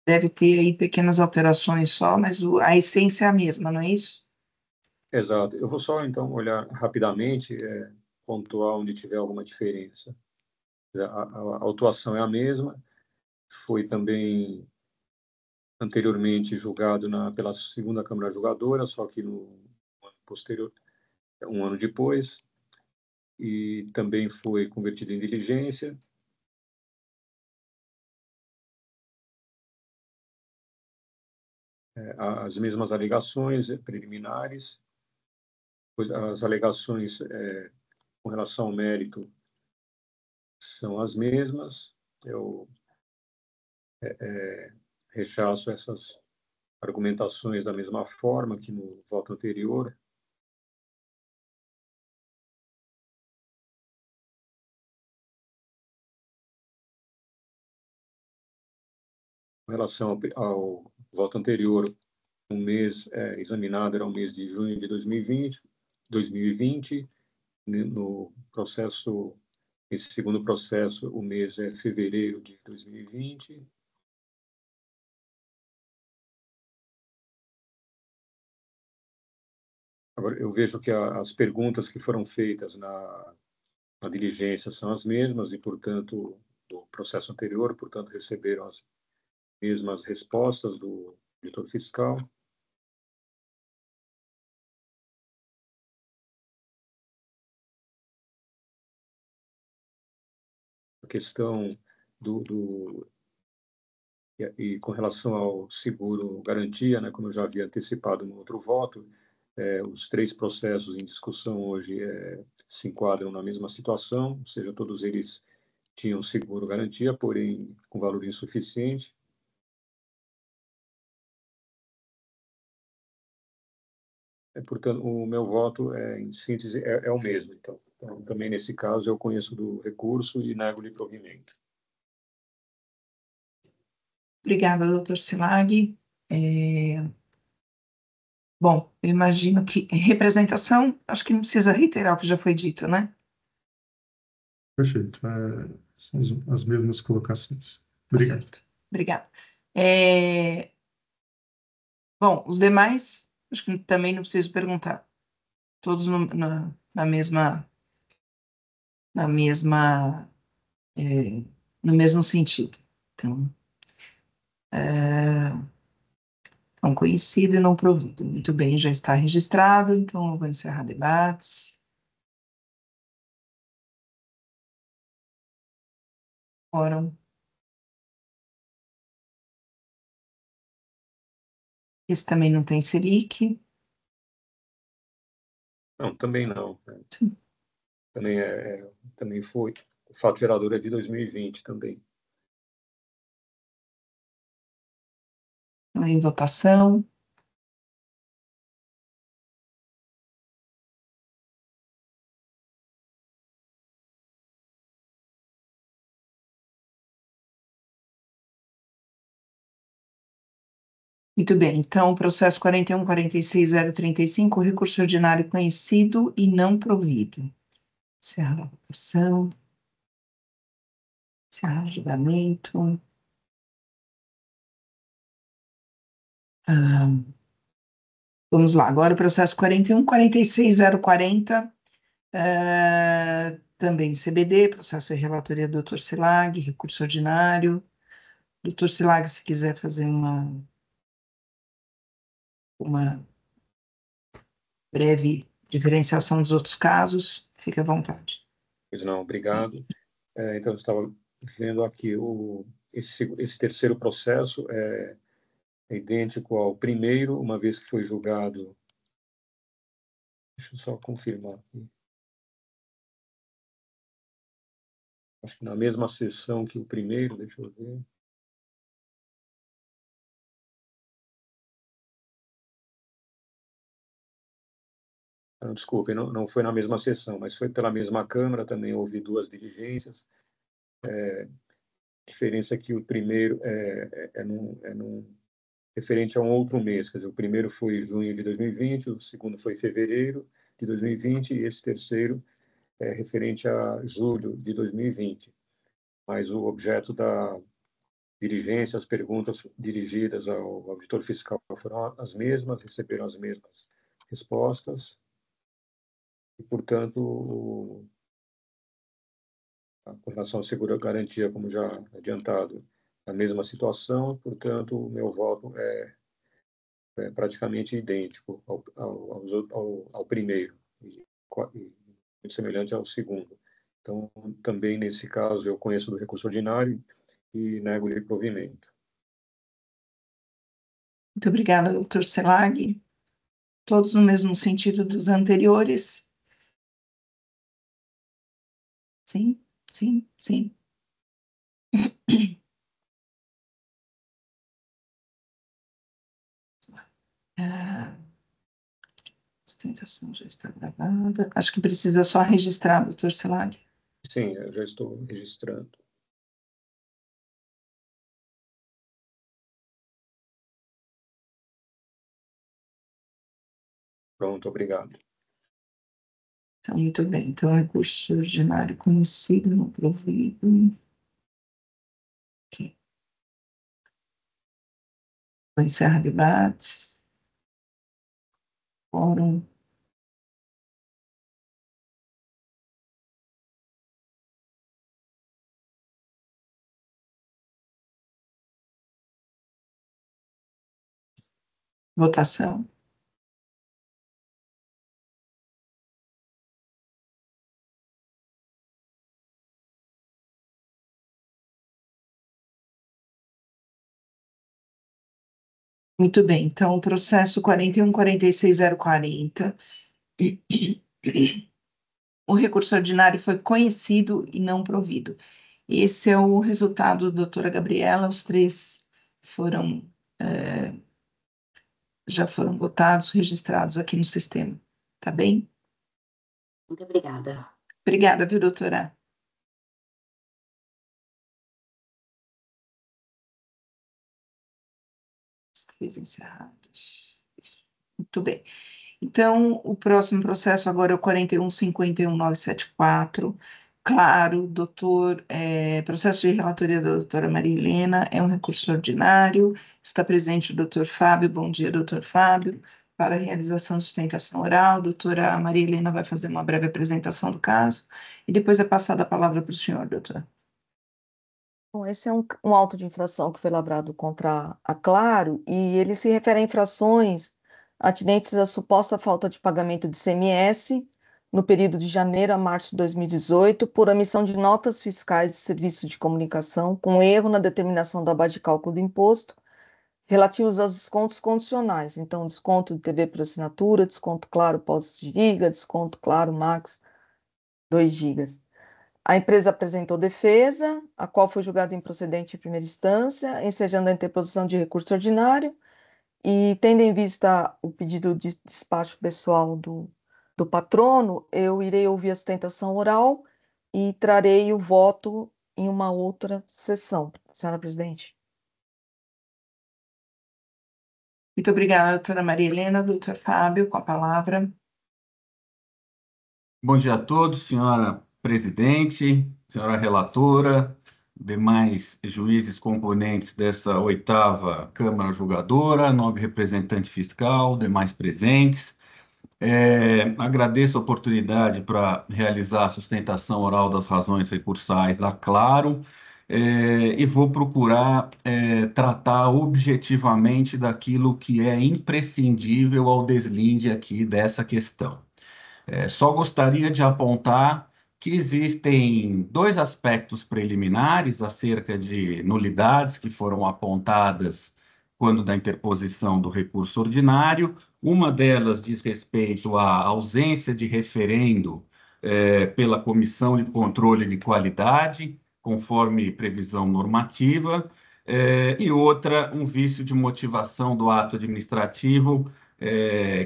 deve ter aí pequenas alterações só, mas a essência é a mesma, não é isso? Exato. Eu vou só, então, olhar rapidamente, pontuar onde tiver alguma diferença. A autuação é a mesma, foi também anteriormente julgado pela segunda Câmara Julgadora, só que no ano posterior, um ano depois, e também foi convertido em diligência. As mesmas alegações preliminares, as alegações com relação ao mérito são as mesmas. Eu rechaço essas argumentações da mesma forma que no voto anterior. Com relação ao voto anterior, o mês examinado era o mês de junho de 2020. No processo, esse segundo processo, o mês é fevereiro de 2020. Agora, eu vejo que as perguntas que foram feitas na diligência são as mesmas e, portanto, do processo anterior, portanto, receberam as mesmas respostas do auditor fiscal. a questão e com relação ao seguro garantia, né, como eu já havia antecipado no outro voto, os três processos em discussão hoje se enquadram na mesma situação, ou seja, todos eles tinham seguro garantia, porém com valor insuficiente. Portanto, o meu voto, em síntese, é o mesmo. Então, também nesse caso, eu conheço do recurso e nego-lhe provimento. Obrigada, doutor Silag. Bom, eu imagino que representação, acho que não precisa reiterar o que já foi dito, né? Perfeito. São as mesmas colocações. Tá Obrigado. certo. Obrigada. Bom, os demais, acho que também não preciso perguntar. Todos na mesma, na mesma, no mesmo sentido. Então, não conhecido e não provido. Muito bem, já está registrado, então eu vou encerrar debates. Quórum. Esse também não tem Selic. Não, também não. Sim. Também foi. O fato gerador é de 2020 também. Em votação. Muito bem, então, processo 41.46.035, recurso ordinário conhecido e não provido. Encerrar a votação. Encerrar o julgamento. Vamos lá, agora o processo 41.46.040, também CBD, processo de relatoria do Dr. Silag, recurso ordinário. Dr. Silag, se quiser fazer uma breve diferenciação dos outros casos, fique à vontade. Pois não, obrigado. Então, eu estava vendo aqui esse terceiro processo é idêntico ao primeiro, uma vez que foi julgado. Deixa eu só confirmar aqui. Acho que na mesma sessão que o primeiro, deixa eu ver. Desculpe, não foi na mesma sessão, mas foi pela mesma Câmara, também houve duas diligências. A diferença é que o primeiro referente a um outro mês, quer dizer, o primeiro foi junho de 2020, o segundo foi fevereiro de 2020 e esse terceiro é referente a julho de 2020. Mas o objeto da diligência, as perguntas dirigidas ao auditor fiscal foram as mesmas, receberam as mesmas respostas e, portanto, com relação ao seguro-garantia, como já adiantado, a mesma situação, portanto, o meu voto é praticamente idêntico ao primeiro e muito semelhante ao segundo. Então, também nesse caso, eu conheço do recurso ordinário e nego-lhe provimento. Muito obrigada, doutor Silag. Todos no mesmo sentido dos anteriores? Sim, sim, sim. Sustentação já está gravada. Acho que precisa só registrar, doutor Silag. Sim, eu já estou registrando. Pronto, obrigado. Então, muito bem. Então, recurso ordinário conhecido, não provido. Ok. Vou encerrar debates. Fórum. Votação. Muito bem, então o processo 41.46.040, o recurso ordinário foi conhecido e não provido. Esse é o resultado, doutora Gabriela, os três foram, já foram votados, registrados aqui no sistema, tá bem? Muito obrigada. Obrigada, viu, doutora? Os três encerrados. Isso. Muito bem. Então, o próximo processo agora é o 41.51.974. Claro, processo de relatoria da doutora Maria Helena, é um recurso ordinário. Está presente o doutor Fábio. Bom dia, doutor Fábio. Para a realização de sustentação oral, a doutora Maria Helena vai fazer uma breve apresentação do caso e depois é passada a palavra para o senhor, doutora. Bom, esse é um auto de infração que foi lavrado contra a Claro e ele se refere a infrações atinentes à suposta falta de pagamento de ICMS no período de janeiro a março de 2018 por emissão de notas fiscais de serviço de comunicação com erro na determinação da base de cálculo do imposto relativos aos descontos condicionais. Então, desconto de TV por assinatura, desconto Claro pós-giga, desconto Claro Max 2 gigas. A empresa apresentou defesa, a qual foi julgada improcedente em primeira instância, ensejando a interposição de recurso ordinário, e tendo em vista o pedido de despacho pessoal do patrono, eu irei ouvir a sustentação oral e trarei o voto em uma outra sessão, senhora presidente. Muito obrigada, doutora Maria Helena. Doutor Fábio, com a palavra. Bom dia a todos, senhora presidente, senhora relatora, demais juízes componentes dessa 8ª Câmara Julgadora, nobre representante fiscal, demais presentes. Agradeço a oportunidade para realizar a sustentação oral das razões recursais da Claro, e vou procurar tratar objetivamente daquilo que é imprescindível ao deslinde aqui dessa questão. Só gostaria de apontar que existem 2 aspectos preliminares acerca de nulidades que foram apontadas quando da interposição do recurso ordinário. Uma delas diz respeito à ausência de referendo pela Comissão de Controle de Qualidade, conforme previsão normativa, e outra, um vício de motivação do ato administrativo,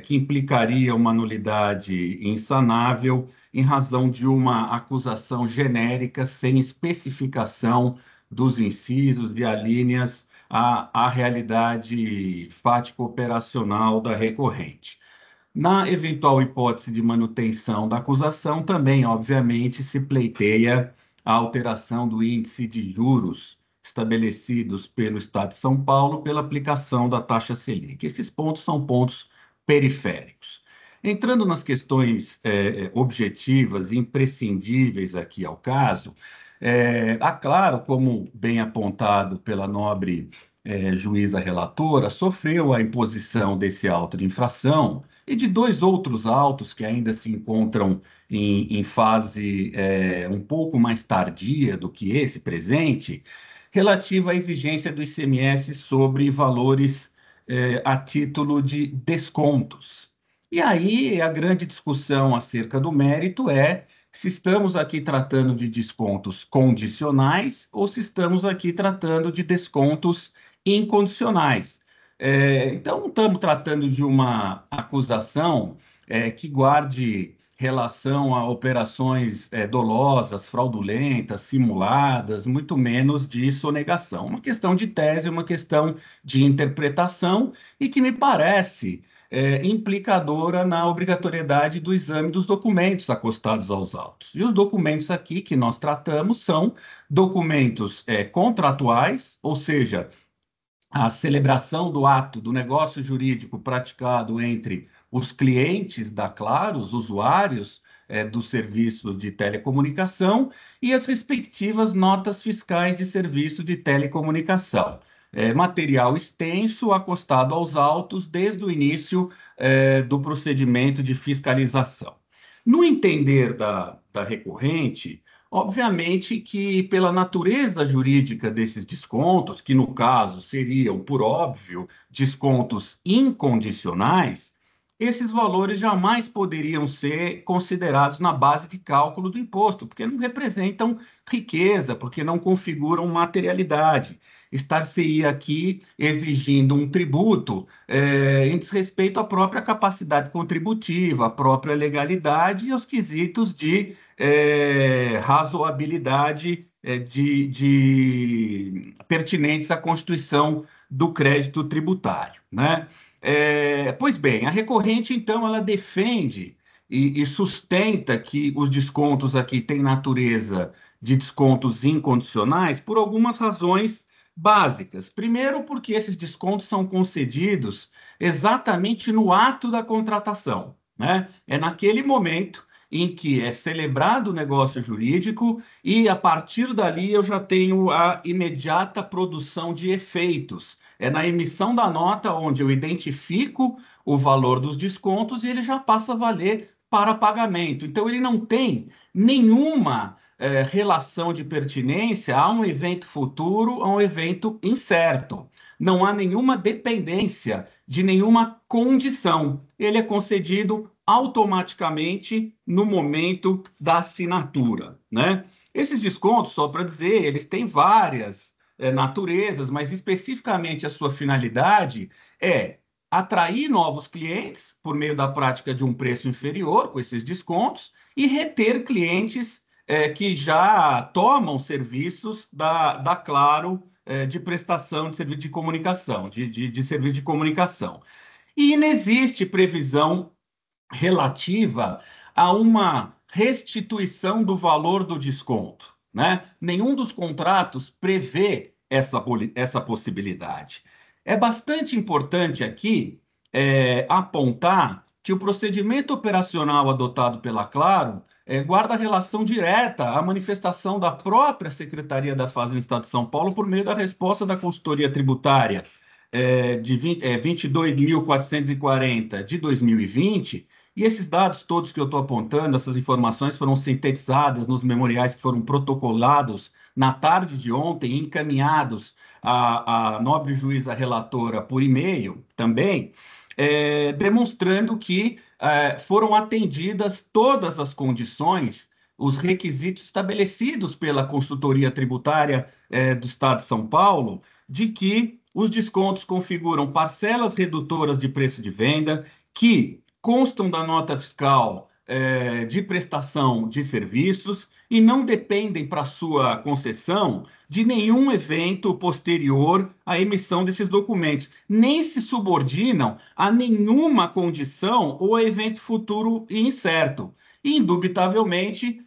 que implicaria uma nulidade insanável em razão de uma acusação genérica sem especificação dos incisos de alíneas à realidade fático-operacional da recorrente. Na eventual hipótese de manutenção da acusação, também, obviamente, se pleiteia a alteração do índice de juros estabelecidos pelo Estado de São Paulo pela aplicação da taxa Selic. Esses pontos são pontos periféricos. Entrando nas questões objetivas e imprescindíveis aqui ao caso, Claro, como bem apontado pela nobre juíza relatora, sofreu a imposição desse auto de infração e de 2 outros autos que ainda se encontram em fase um pouco mais tardia do que esse presente, relativa à exigência do ICMS sobre valores a título de descontos. E aí a grande discussão acerca do mérito é se estamos aqui tratando de descontos condicionais ou se estamos aqui tratando de descontos incondicionais. Então, não estamos tratando de uma acusação que guarde relação a operações dolosas, fraudulentas, simuladas, muito menos de sonegação. Uma questão de tese, uma questão de interpretação e que me parece implicadora na obrigatoriedade do exame dos documentos acostados aos autos. E os documentos aqui que nós tratamos são documentos contratuais, ou seja, a celebração do ato do negócio jurídico praticado entre os clientes da Claro, os usuários dos serviços de telecomunicação e as respectivas notas fiscais de serviço de telecomunicação. Material extenso acostado aos autos desde o início do procedimento de fiscalização. No entender da recorrente, Obviamente que, pela natureza jurídica desses descontos, que no caso seriam, por óbvio, descontos incondicionais, esses valores jamais poderiam ser considerados na base de cálculo do imposto, porque não representam riqueza, porque não configuram materialidade. Estar-se-ia aqui exigindo um tributo em desrespeito à própria capacidade contributiva, à própria legalidade e aos quesitos de razoabilidade pertinentes à constituição do crédito tributário, né? Pois bem, a recorrente, então, ela defende e sustenta que os descontos aqui têm natureza de descontos incondicionais por algumas razões básicas. Primeiro, porque esses descontos são concedidos exatamente no ato da contratação, né? É naquele momento em que é celebrado o negócio jurídico e, a partir dali, eu já tenho a imediata produção de efeitos. É na emissão da nota onde eu identifico o valor dos descontos e ele já passa a valer para pagamento. Então, ele não tem nenhuma relação de pertinência a um evento futuro, a um evento incerto. Não há nenhuma dependência de nenhuma condição. Ele é concedido automaticamente no momento da assinatura, né? Esses descontos, só para dizer, eles têm várias naturezas, mas especificamente a sua finalidade é atrair novos clientes por meio da prática de um preço inferior com esses descontos e reter clientes que já tomam serviços da Claro de prestação de serviço de comunicação, de serviço de comunicação. E não existe previsão relativa a uma restituição do valor do desconto, né? Nenhum dos contratos prevê essa possibilidade. É bastante importante aqui apontar que o procedimento operacional adotado pela Claro guarda relação direta à manifestação da própria Secretaria da Fazenda do Estado de São Paulo por meio da resposta da consultoria tributária de 22.440 de 2020, e esses dados todos que eu estou apontando, essas informações foram sintetizadas nos memoriais que foram protocolados na tarde de ontem, encaminhados à nobre juíza relatora por e-mail também, demonstrando que foram atendidas todas as condições, os requisitos estabelecidos pela consultoria tributária do Estado de São Paulo, de que os descontos configuram parcelas redutoras de preço de venda que constam da nota fiscal de prestação de serviços e não dependem para sua concessão de nenhum evento posterior à emissão desses documentos, nem se subordinam a nenhuma condição ou evento futuro e incerto. E, indubitavelmente,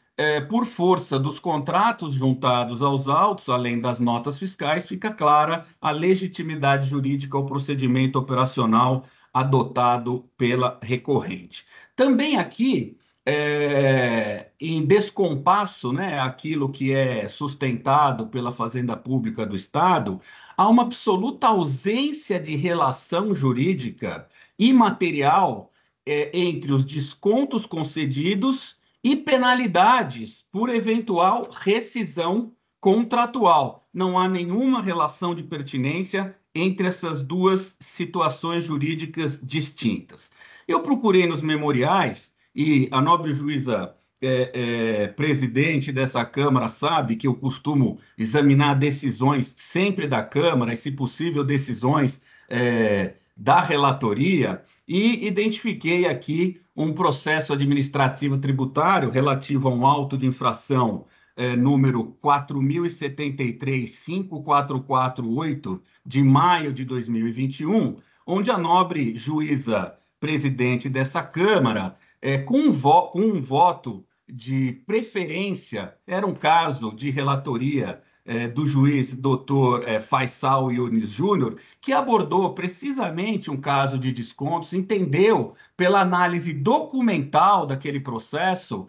por força dos contratos juntados aos autos, além das notas fiscais, fica clara a legitimidade jurídica ao procedimento operacional adotado pela recorrente. Também aqui, em descompasso, né, aquilo que é sustentado pela Fazenda Pública do Estado, há uma absoluta ausência de relação jurídica e material entre os descontos concedidos e penalidades por eventual rescisão contratual. Não há nenhuma relação de pertinência entre essas duas situações jurídicas distintas. Eu procurei nos memoriais, e a nobre juíza presidente dessa Câmara sabe que eu costumo examinar decisões sempre da Câmara, e, se possível, decisões da relatoria, e identifiquei aqui um processo administrativo tributário relativo a um auto de infração número 4.073.5448, de maio de 2021, onde a nobre juíza presidente dessa Câmara, com um voto de preferência, era um caso de relatoria do juiz doutor Faisal Yunis Júnior, que abordou precisamente um caso de descontos, entendeu, pela análise documental daquele processo,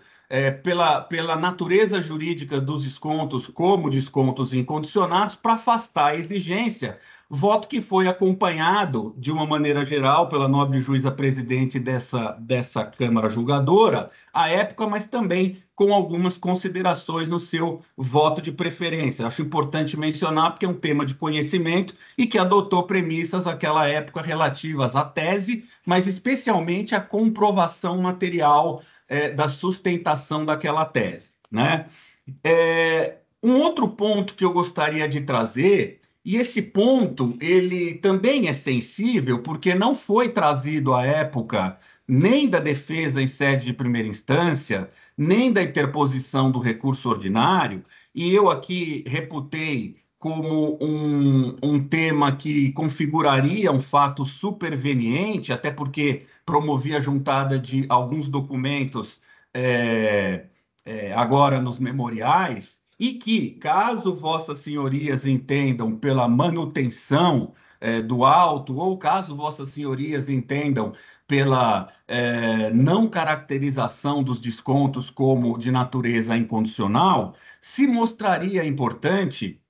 pela natureza jurídica dos descontos como descontos incondicionados para afastar a exigência, voto que foi acompanhado, de uma maneira geral, pela nobre juíza presidente dessa Câmara Julgadora, à época, mas também com algumas considerações no seu voto de preferência. Acho importante mencionar, porque é um tema de conhecimento e que adotou premissas naquela época relativas à tese, mas especialmente à comprovação material da sustentação daquela tese, né? Um outro ponto que eu gostaria de trazer, e esse ponto ele também é sensível, porque não foi trazido à época nem da defesa em sede de primeira instância, nem da interposição do recurso ordinário, e eu aqui reputei como um tema que configuraria um fato superveniente, até porque promovia a juntada de alguns documentos agora nos memoriais, e que, caso vossas senhorias entendam pela manutenção do auto, ou caso vossas senhorias entendam pela não caracterização dos descontos como de natureza incondicional, se mostraria importante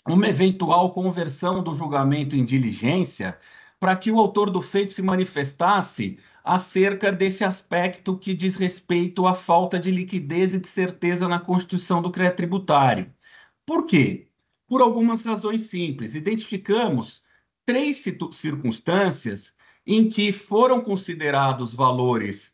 uma eventual conversão do julgamento em diligência para que o autor do feito se manifestasse acerca desse aspecto que diz respeito à falta de liquidez e de certeza na constituição do crédito tributário. Por quê? Por algumas razões simples. Identificamos três circunstâncias em que foram considerados valores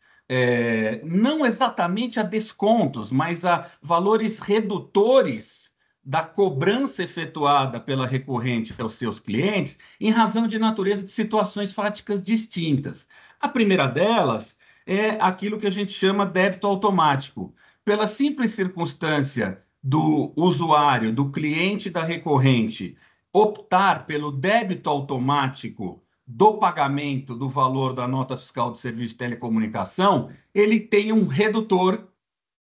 não exatamente a descontos, mas a valores redutores da cobrança efetuada pela recorrente aos seus clientes em razão de natureza de situações fáticas distintas. A primeira delas é aquilo que a gente chama débito automático. Pela simples circunstância do usuário, do cliente da recorrente, optar pelo débito automático do pagamento do valor da nota fiscal do serviço de telecomunicação, ele tem um redutor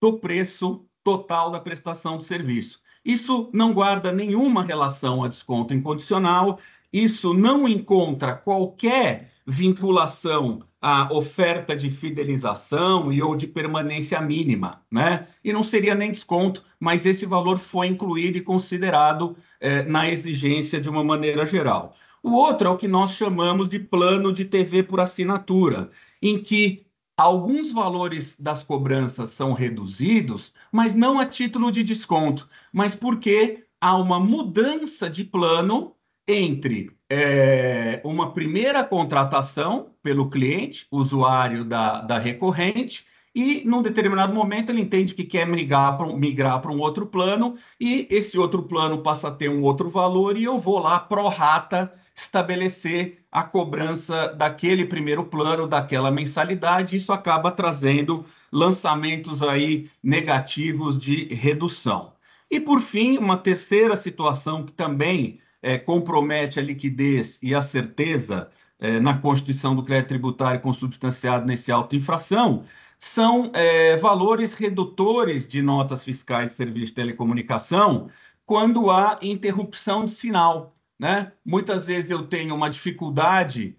do preço total da prestação de serviço. Isso não guarda nenhuma relação a desconto incondicional, isso não encontra qualquer vinculação à oferta de fidelização e ou de permanência mínima, né? E não seria nem desconto, mas esse valor foi incluído e considerado na exigência de uma maneira geral. O outro é o que nós chamamos de plano de TV por assinatura, em que alguns valores das cobranças são reduzidos, mas não a título de desconto, mas porque há uma mudança de plano entre uma primeira contratação pelo cliente, usuário da recorrente, e num determinado momento ele entende que quer migrar para um outro plano, e esse outro plano passa a ter um outro valor, e eu vou lá, pro rata, estabelecer a cobrança daquele primeiro plano, daquela mensalidade. Isso acaba trazendo lançamentos aí negativos de redução. E, por fim, uma terceira situação que também compromete a liquidez e a certeza na constituição do crédito tributário consubstanciado nesse auto de infração são valores redutores de notas fiscais de serviço de telecomunicação quando há interrupção de sinal, né? Muitas vezes eu tenho uma dificuldade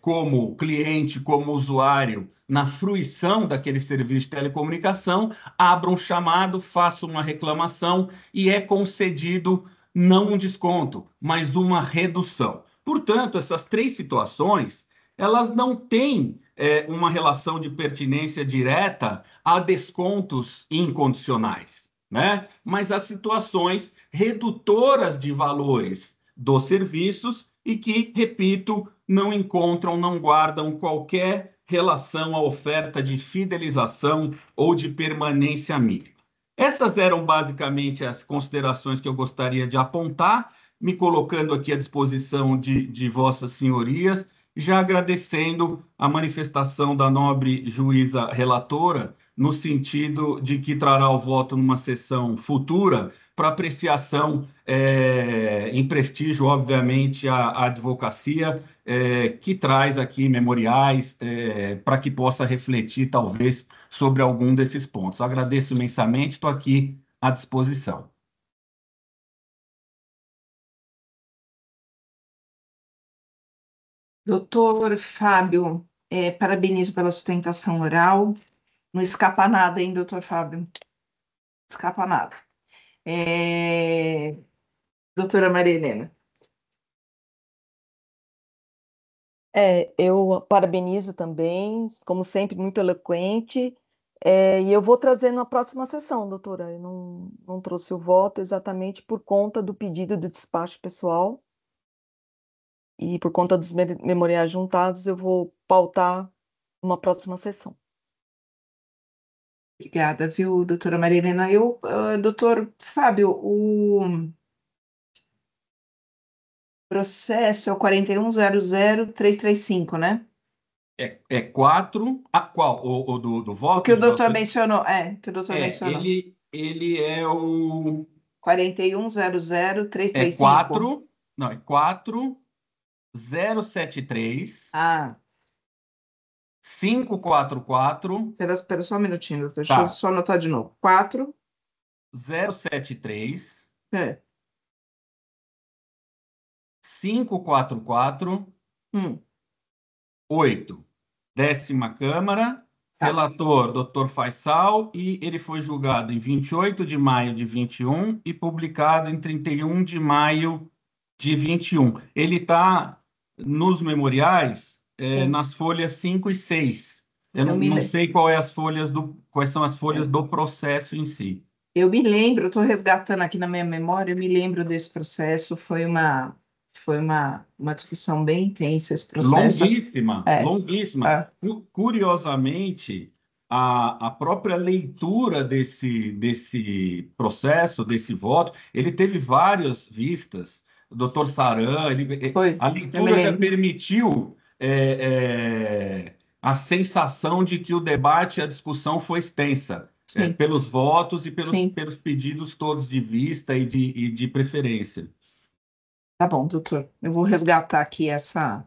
como cliente, como usuário, na fruição daquele serviço de telecomunicação, abro um chamado, faço uma reclamação e é concedido não um desconto, mas uma redução. Portanto, essas três situações, elas não têm uma relação de pertinência direta a descontos incondicionais, né? Mas a situações redutoras de valores dos serviços e que, repito, não encontram, não guardam qualquer relação à oferta de fidelização ou de permanência mínima. Essas eram basicamente as considerações que eu gostaria de apontar, me colocando aqui à disposição de vossas senhorias, já agradecendo a manifestação da nobre juíza relatora, no sentido de que trará o voto numa sessão futura para apreciação em prestígio, obviamente, à advocacia, que traz aqui memoriais para que possa refletir, talvez, sobre algum desses pontos. Agradeço imensamente, estou aqui à disposição. Doutor Fábio, parabenizo pela sustentação oral. Não escapa nada, hein, doutor Fábio? Não escapa nada. Doutora Maria Helena. Eu parabenizo também, como sempre, muito eloquente. E eu vou trazer na próxima sessão, doutora. Eu não trouxe o voto exatamente por conta do pedido de despacho pessoal e por conta dos memoriais juntados, eu vou pautar uma próxima sessão. Obrigada, viu, doutora Maria Helena? Doutor Fábio, o processo é o 41000335, né? É 4. Qual? O do O voto que o de doutor você? mencionou, que o doutor É, mencionou. ele é o. 41000335. 4. Não, é 4073 Ah, 544. espera só um minutinho, doutor. Deixa eu Tá. só anotar de novo. 4, 073 é, 544 hum, 8. 10ª Câmara, tá, relator Dr. Faisal, e ele foi julgado em 28 de maio de 21 e publicado em 31 de maio de 21. Ele está nos memoriais, sim, nas folhas 5 e 6. Eu eu não, me, não le- sei quais são as folhas do processo em si. eu me lembro, eu estou resgatando aqui na minha memória, eu me lembro desse processo, foi uma discussão bem intensa esse processo. Longuíssima, É, longuíssima. é, Curiosamente, a própria leitura desse processo, desse voto, ele teve várias vistas. O doutor Saran, foi, a eu me leitura já lembro, permitiu a sensação de que o debate e a discussão foi extensa, sim, pelos votos e sim. pelos pedidos todos de vista e de preferência. Tá bom, doutor. Eu vou resgatar aqui essa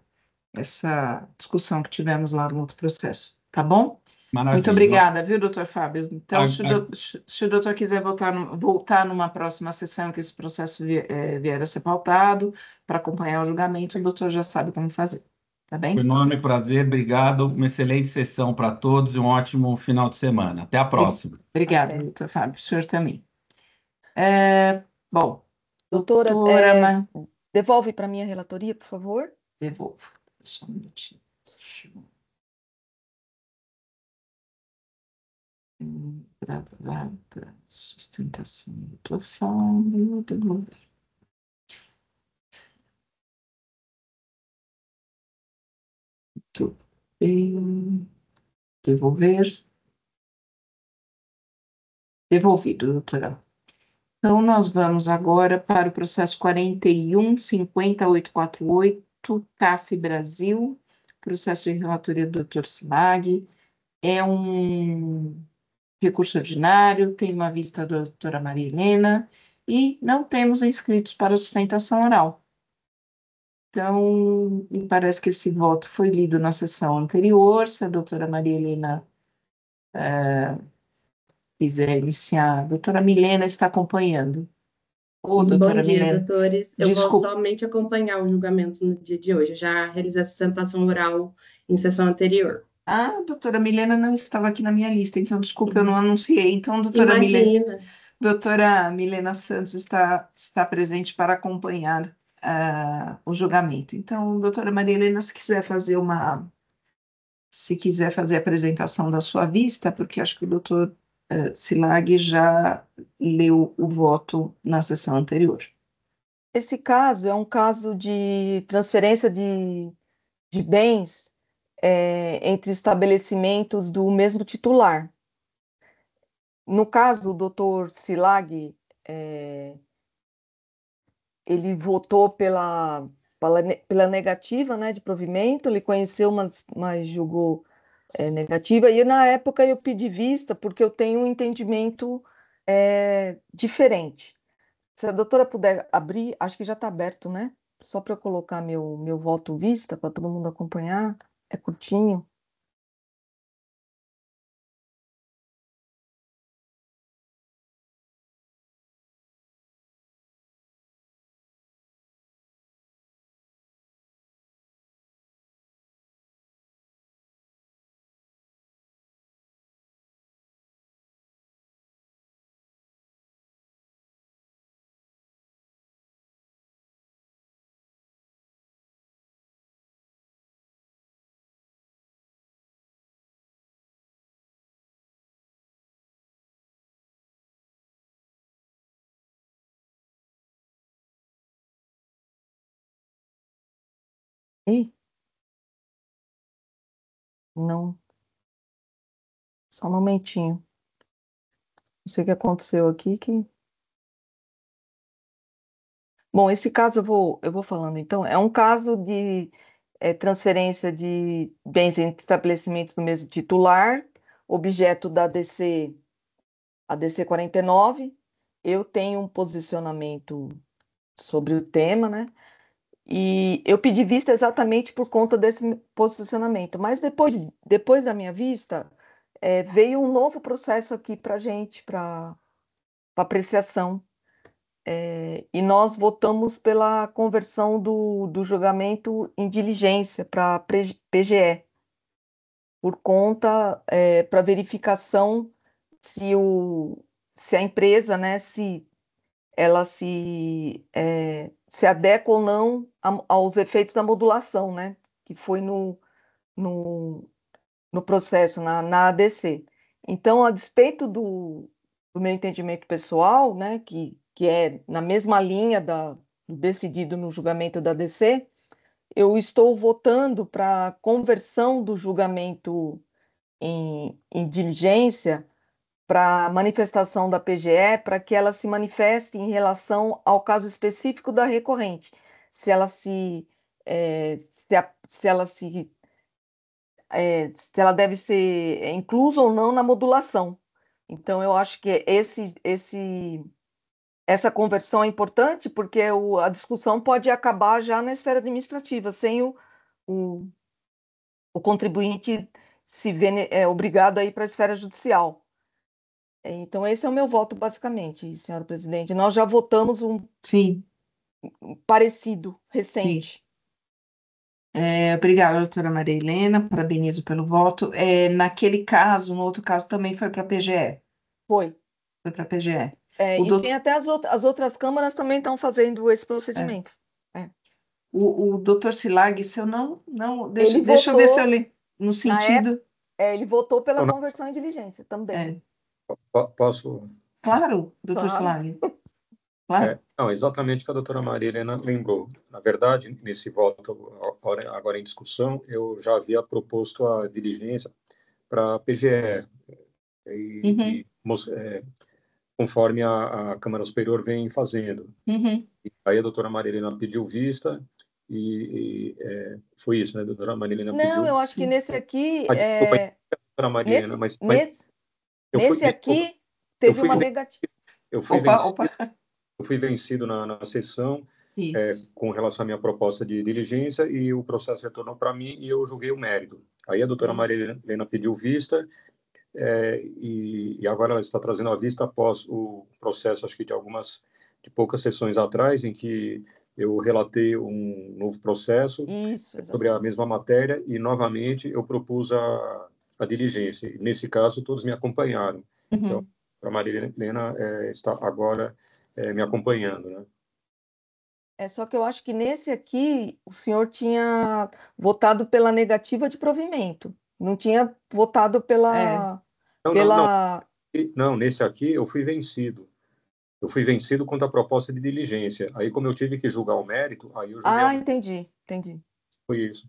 discussão que tivemos lá no outro processo. Tá bom? Muito Maravilha. obrigada, viu, doutor Fábio? Então, A- se o doutor quiser voltar numa próxima sessão que esse processo vier a ser pautado para acompanhar o julgamento, o doutor já sabe como fazer. Tá Foi um bem? enorme prazer, obrigado. Uma excelente sessão para todos e um ótimo final de semana. Até a próxima. Obrigada, Até. doutor Fábio. O senhor também. Bom, Doutora, doutora, devolve para mim a relatoria, por favor. devolvo. Só um minutinho. Travada, sustentação do doutor Fábio, devolver. Muito bem. Devolver. Devolvido, doutora. Então, nós vamos agora para o processo 41.50.848, CAF Brasil, processo em relatoria do Dr. Silag. É um recurso ordinário, tem uma vista da doutora Maria Helena e não temos inscritos para sustentação oral. Então, me parece que esse voto foi lido na sessão anterior. Se a doutora Maria Helena quiser iniciar, a doutora Milena está acompanhando. Ô, Bom doutora dia, Milena, doutores. Eu vou desculpa. somente acompanhar o julgamento no dia de hoje. Eu já realizei a sustentação oral em sessão anterior. Ah, doutora Milena não estava aqui na minha lista, então desculpa, eu não anunciei. Então, Imagina. doutora Milena Santos está presente para acompanhar o julgamento. Então, doutora Maria Helena, se quiser fazer a apresentação da sua vista, porque acho que o doutor Silag já leu o voto na sessão anterior. Esse caso é um caso de transferência de bens entre estabelecimentos do mesmo titular. No caso, o doutor Silag, ele votou pela negativa, né, de provimento, ele conheceu, mas julgou negativa, e na época eu pedi vista porque eu tenho um entendimento diferente. Se a doutora puder abrir, acho que já está aberto, né? Só para eu colocar meu voto vista, para todo mundo acompanhar, é curtinho. Ih, não, só um momentinho. Não sei o que aconteceu aqui que. Bom, esse caso eu vou falando. Então, é um caso de transferência de bens entre estabelecimentos do mesmo titular, objeto da ADC 49. Eu tenho um posicionamento sobre o tema, né? E eu pedi vista exatamente por conta desse posicionamento. Mas depois da minha vista, veio um novo processo aqui para a gente, para apreciação. E nós votamos pela conversão do julgamento em diligência para PGE, por conta, para verificação se a empresa, né, se ela se adequa ou não aos efeitos da modulação, né, que foi no, no processo, na ADC. Então, a despeito do meu entendimento pessoal, né, que é na mesma linha do decidido no julgamento da ADC, eu estou votando para a conversão do julgamento em diligência para manifestação da PGE, para que ela se manifeste em relação ao caso específico da recorrente, se ela se ela deve ser inclusa ou não na modulação. Então, eu acho que essa conversão é importante porque a discussão pode acabar já na esfera administrativa, sem o, o contribuinte se ver obrigado a ir para a esfera judicial. Então, esse é o meu voto, basicamente, senhora presidente. Nós já votamos um Sim, parecido, sim. recente. Obrigada, doutora Maria Helena, parabenizo pelo voto. Naquele caso, no outro caso, também foi para a PGE. Foi. Foi para a PGE. E tem até as outras câmaras também estão fazendo esse procedimento. O doutor Silag, se eu não, Ele deixa eu ver se eu votou, li no na sentido. ele votou pela Não, não. conversão em diligência também. Posso? Claro, doutor Claro. Silag. Claro. Não, exatamente o que a doutora Maria Helena lembrou. Na verdade, nesse voto agora em discussão, eu já havia proposto a diligência para a PGE, Uhum, conforme a Câmara Superior vem fazendo. uhum. Aí a doutora Maria Helena pediu vista foi isso, né? A doutora Maria Helena Não, pediu. eu acho que nesse aqui, Desculpa, doutora Maria Helena, mas eu fui, nesse desculpa, aqui teve uma negativa. eu fui Opa, vencido, opa. eu fui vencido na sessão Isso. com relação à minha proposta de diligência e o processo retornou para mim e eu julguei o mérito. Aí a doutora Isso. Maria Helena pediu vista e agora ela está trazendo a vista após o processo, acho que de poucas sessões atrás, em que eu relatei um novo processo Isso, sobre a mesma matéria e, novamente, eu propus a diligência. E, nesse caso, todos me acompanharam. Então, Uhum. a Maria Helena está agora me acompanhando, né? Só que eu acho que nesse aqui o senhor tinha votado pela negativa de provimento, não tinha votado Não. pela... Não, nesse aqui eu fui vencido. Eu fui vencido contra a proposta de diligência. Aí, como eu tive que julgar o mérito, aí eu julguei entendi. foi isso.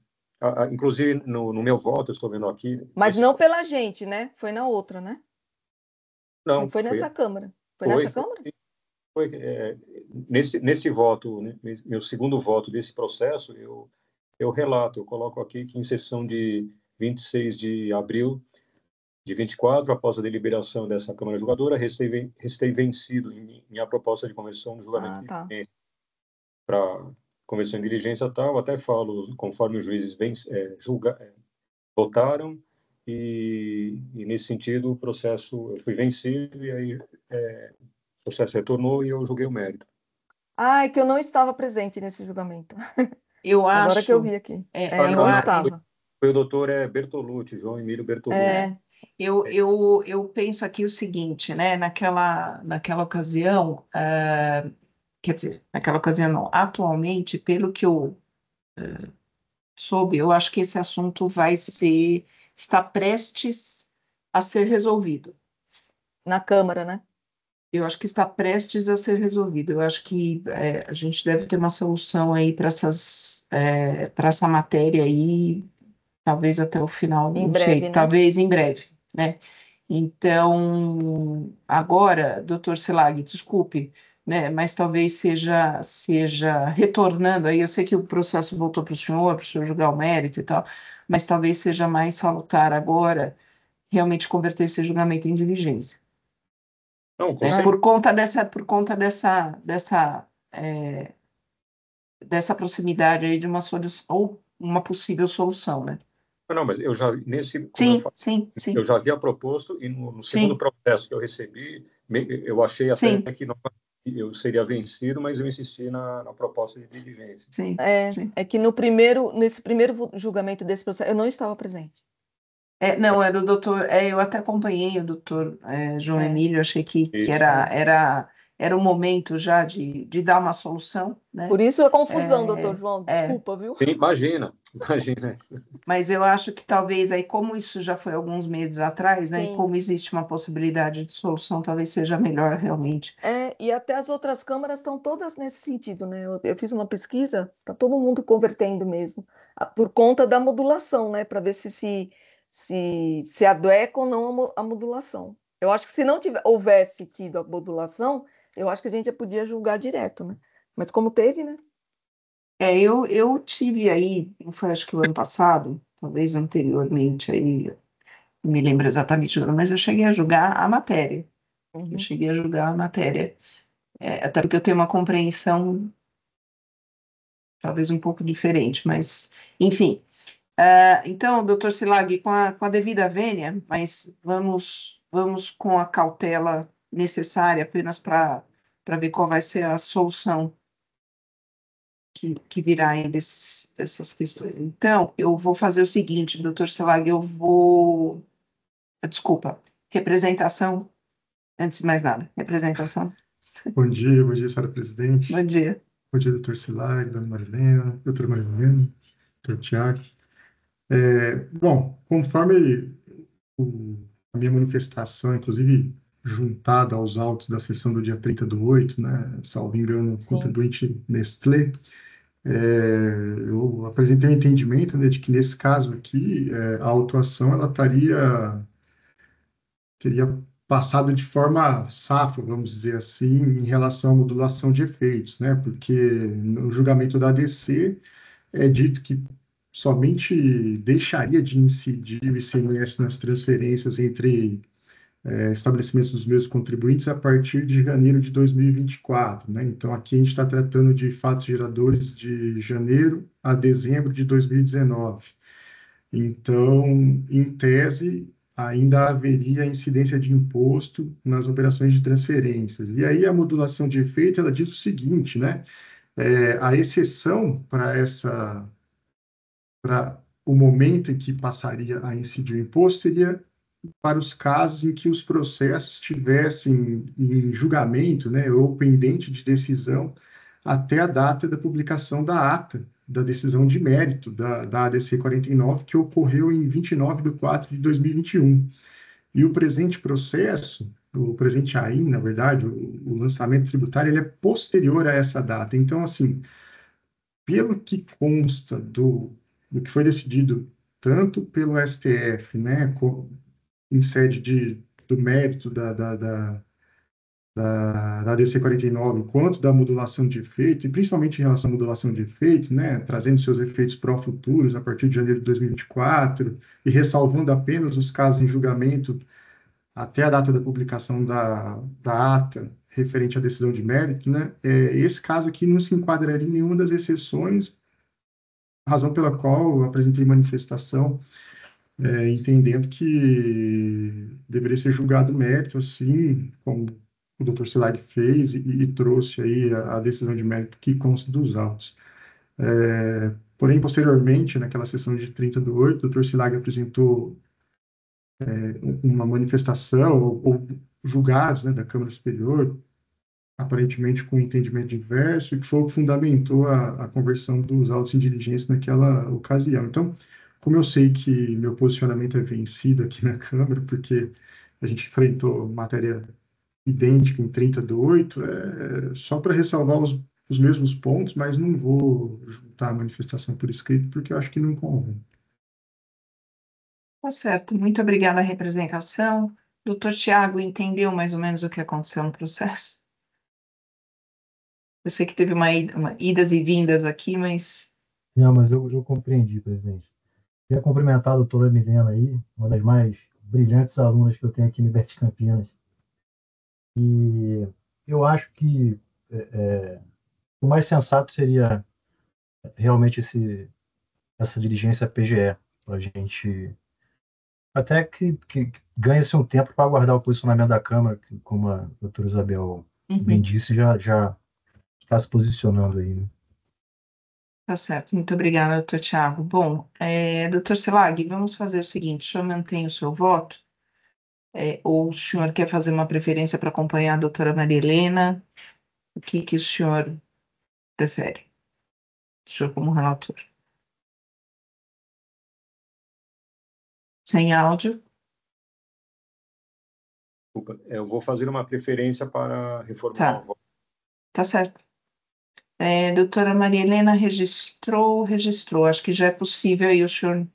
Inclusive, no meu voto, eu estou vendo aqui... Mas não pela gente, né? Foi na outra, né? Não Não, foi nessa Câmara. Foi foi, nessa Câmara? foi nesse voto, né, meu segundo voto desse processo, eu relato, eu coloco aqui que em sessão de 26 de abril de 24, após a deliberação dessa Câmara Julgadora, restei vencido em minha proposta de conversão no julgamento de Tá. diligência para conversão em diligência tal, até falo conforme os juízes votaram e nesse sentido o processo eu fui vencido e aí o processo retornou e eu julguei o mérito. É que eu não estava presente nesse julgamento. Eu Agora que eu acho. vi aqui. Eu Eu não a- estava. Foi o doutor Bertolucci, João Emílio Bertolucci. eu penso aqui o seguinte, né? Naquela ocasião, quer dizer, naquela ocasião não, atualmente, pelo que eu soube, eu acho que esse assunto está prestes a ser resolvido. Na Câmara, né? eu acho que está prestes a ser resolvido. Eu acho que a gente deve ter uma solução aí para essa matéria aí, talvez até o final, Em não sei, breve, né? talvez em breve, né? Então, agora, doutor Selag, desculpe, né? Mas talvez seja retornando aí. Eu sei que o processo voltou para o senhor julgar o mérito e tal, mas talvez seja mais salutar agora realmente converter esse julgamento em diligência. Não, com Né? certeza. Dessa proximidade aí de uma solução, ou uma possível solução, né? Não, mas eu já, como eu Sim, falei, eu já havia proposto, e no segundo processo que eu recebi, eu achei até que eu seria vencido, mas eu insisti na proposta de diligência. Sim. Que nesse primeiro julgamento desse processo, eu não estava presente. Não, era o doutor, eu até acompanhei o doutor João Emílio, achei que era o momento já de dar uma solução, né? Por isso a confusão, doutor João, desculpa, viu? Sim, imagina. Mas eu acho que talvez aí, como isso já foi alguns meses atrás, né? Sim. E como existe uma possibilidade de solução, talvez seja melhor realmente. E até as outras câmaras estão todas nesse sentido, né? Eu fiz uma pesquisa, está todo mundo convertendo mesmo, por conta da modulação, né? Para ver se adequa ou não a modulação. Eu acho que se não houvesse tido a modulação, eu acho que a gente já podia julgar direto, né? Mas como teve, né? Eu tive aí, foi acho que o ano passado, talvez anteriormente, aí, não me lembro exatamente, mas eu cheguei a julgar a matéria. Eu cheguei a julgar a matéria, até porque eu tenho uma compreensão talvez um pouco diferente, mas, enfim. Então, doutor Silag, com a devida vênia, mas vamos com a cautela necessária apenas para ver qual vai ser a solução que virá aí dessas questões. Então, eu vou fazer o seguinte, doutor Silag, desculpa, representação, antes de mais nada, representação. Bom dia, senhora presidente. Bom dia. Bom dia, doutor Silag, dona Marilena, doutora Marilena, doutor Tiago. Bom, conforme a minha manifestação, inclusive juntada aos autos da sessão do dia 30/8, né, salvo engano, contribuinte Nestlé, eu apresentei o entendimento, né, de que nesse caso aqui, a autuação ela teria passado de forma safra, vamos dizer assim, em relação à modulação de efeitos, né, porque no julgamento da ADC é dito que somente deixaria de incidir o ICMS nas transferências entre estabelecimentos dos mesmos contribuintes a partir de janeiro de 2024, né? Então, aqui a gente está tratando de fatos geradores de janeiro a dezembro de 2019. Então, em tese, ainda haveria incidência de imposto nas operações de transferências. E aí a modulação de efeito, ela diz o seguinte, né? A exceção para o momento em que passaria a incidir o imposto seria para os casos em que os processos estivessem em julgamento, né, ou pendente de decisão até a data da publicação da ata da decisão de mérito da ADC 49, que ocorreu em 29/4/2021. E o presente processo, o presente AIN, na verdade, o lançamento tributário, ele é posterior a essa data. Então, assim, pelo que consta do que foi decidido tanto pelo STF, né, em sede do mérito da ADC 49, quanto da modulação de efeito, e principalmente em relação à modulação de efeito, né, trazendo seus efeitos pró-futuros a partir de janeiro de 2024 e ressalvando apenas os casos em julgamento até a data da publicação da ata referente à decisão de mérito, né, esse caso aqui não se enquadraria em nenhuma das exceções, razão pela qual eu apresentei manifestação entendendo que deveria ser julgado mérito, assim como o doutor Silag fez e trouxe aí a decisão de mérito que consta dos autos. Porém, posteriormente, naquela sessão de 30/8, o doutor Silag apresentou uma manifestação ou julgados, né, da Câmara Superior, aparentemente com um entendimento diverso, e que foi o que fundamentou a conversão dos autos em diligência naquela ocasião. Então, como eu sei que meu posicionamento é vencido aqui na Câmara, porque a gente enfrentou matéria idêntica em 30/8, só para ressalvar os mesmos pontos, mas não vou juntar a manifestação por escrito, porque eu acho que não convém. Tá certo. Muito obrigada a representação. Doutor Tiago, entendeu mais ou menos o que aconteceu no processo? Eu sei que teve uma idas e vindas aqui, mas Não, mas eu compreendi, presidente. Queria cumprimentar a doutora Milena aí, uma das mais brilhantes alunas que eu tenho aqui no IBET Campinas. E eu acho que o mais sensato seria realmente essa diligência PGE, para a gente, até que ganhe-se um tempo para aguardar o posicionamento da Câmara, que, como a doutora Isabel bem disse, já está se posicionando aí, né? tá certo. Muito obrigada, doutor Tiago. Bom, doutor Selag, vamos fazer o seguinte: o senhor mantém o seu voto? Ou o senhor quer fazer uma preferência para acompanhar a doutora Maria Helena? O que o senhor prefere? O senhor como relator. Sem áudio? Desculpa, eu vou fazer uma preferência para reformular o Tá, voto. tá certo. Doutora Maria Helena registrou. Acho que já é possível aí o senhor,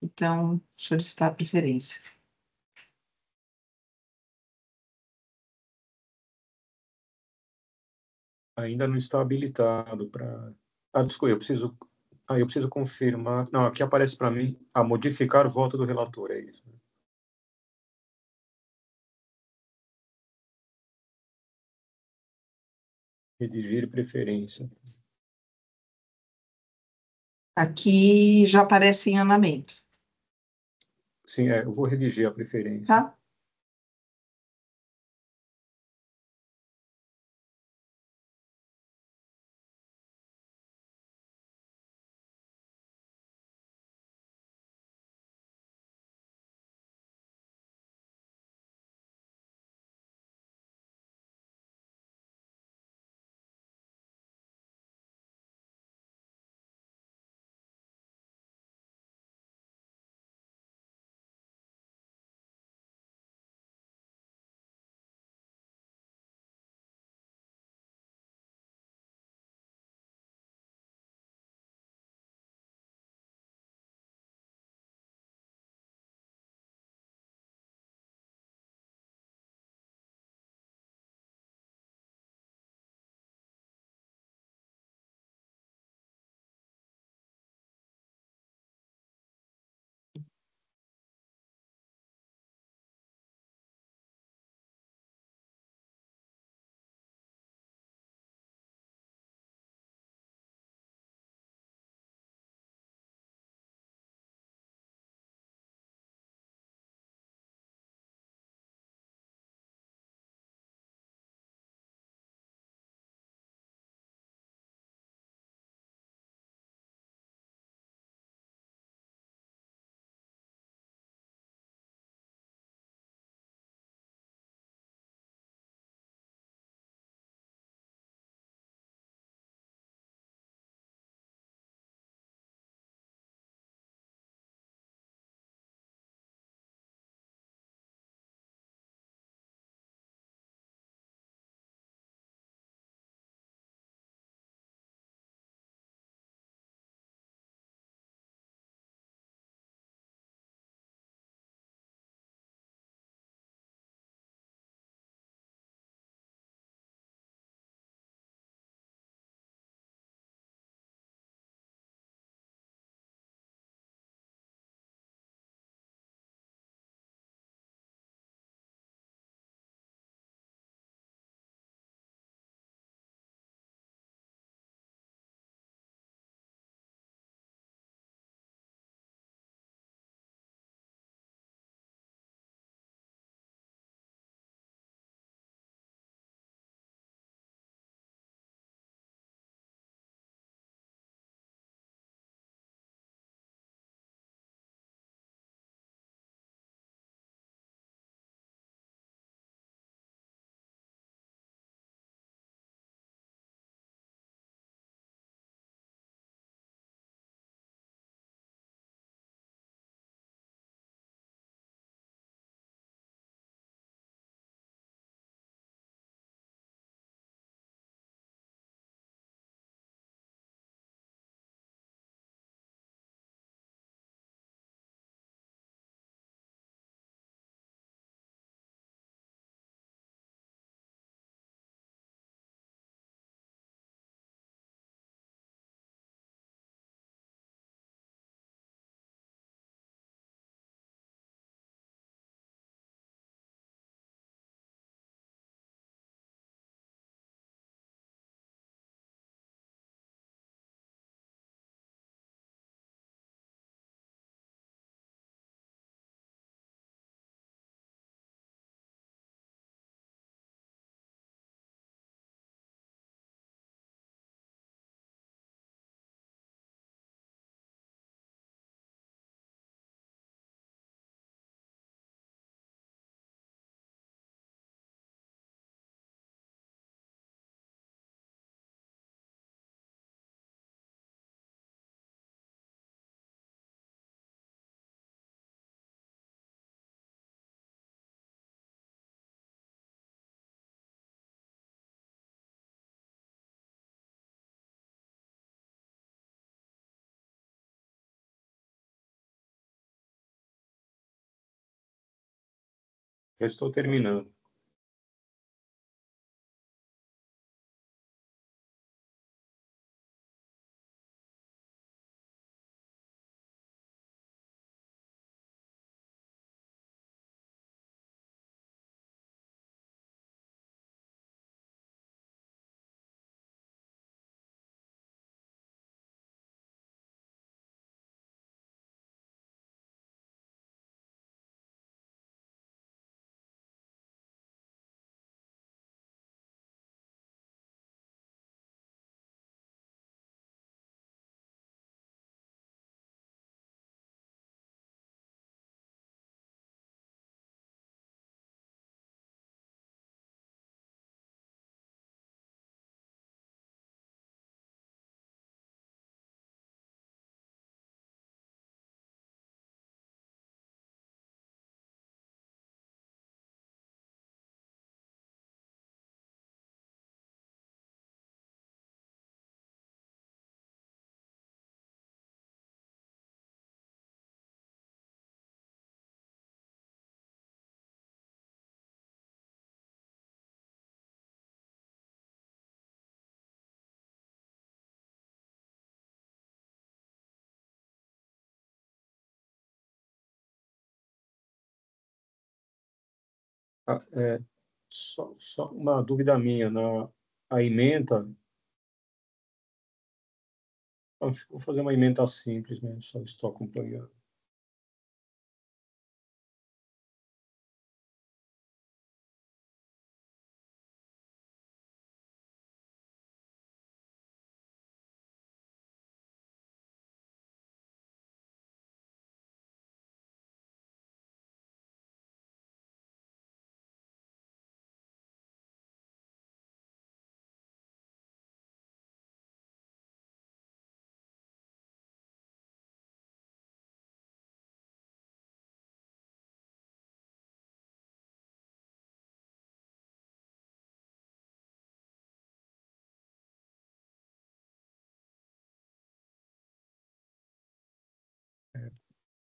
então, solicitar a preferência. Ainda não está habilitado para. Desculpa, eu preciso confirmar. Não, aqui aparece para mim modificar o voto do relator, é isso, né? Redigir preferência. Aqui já aparece em andamento, Sim, eu vou redigir a preferência. tá? Já estou terminando. Só uma dúvida minha, a ementa, acho que vou fazer uma ementa simples, né? Só estou acompanhando.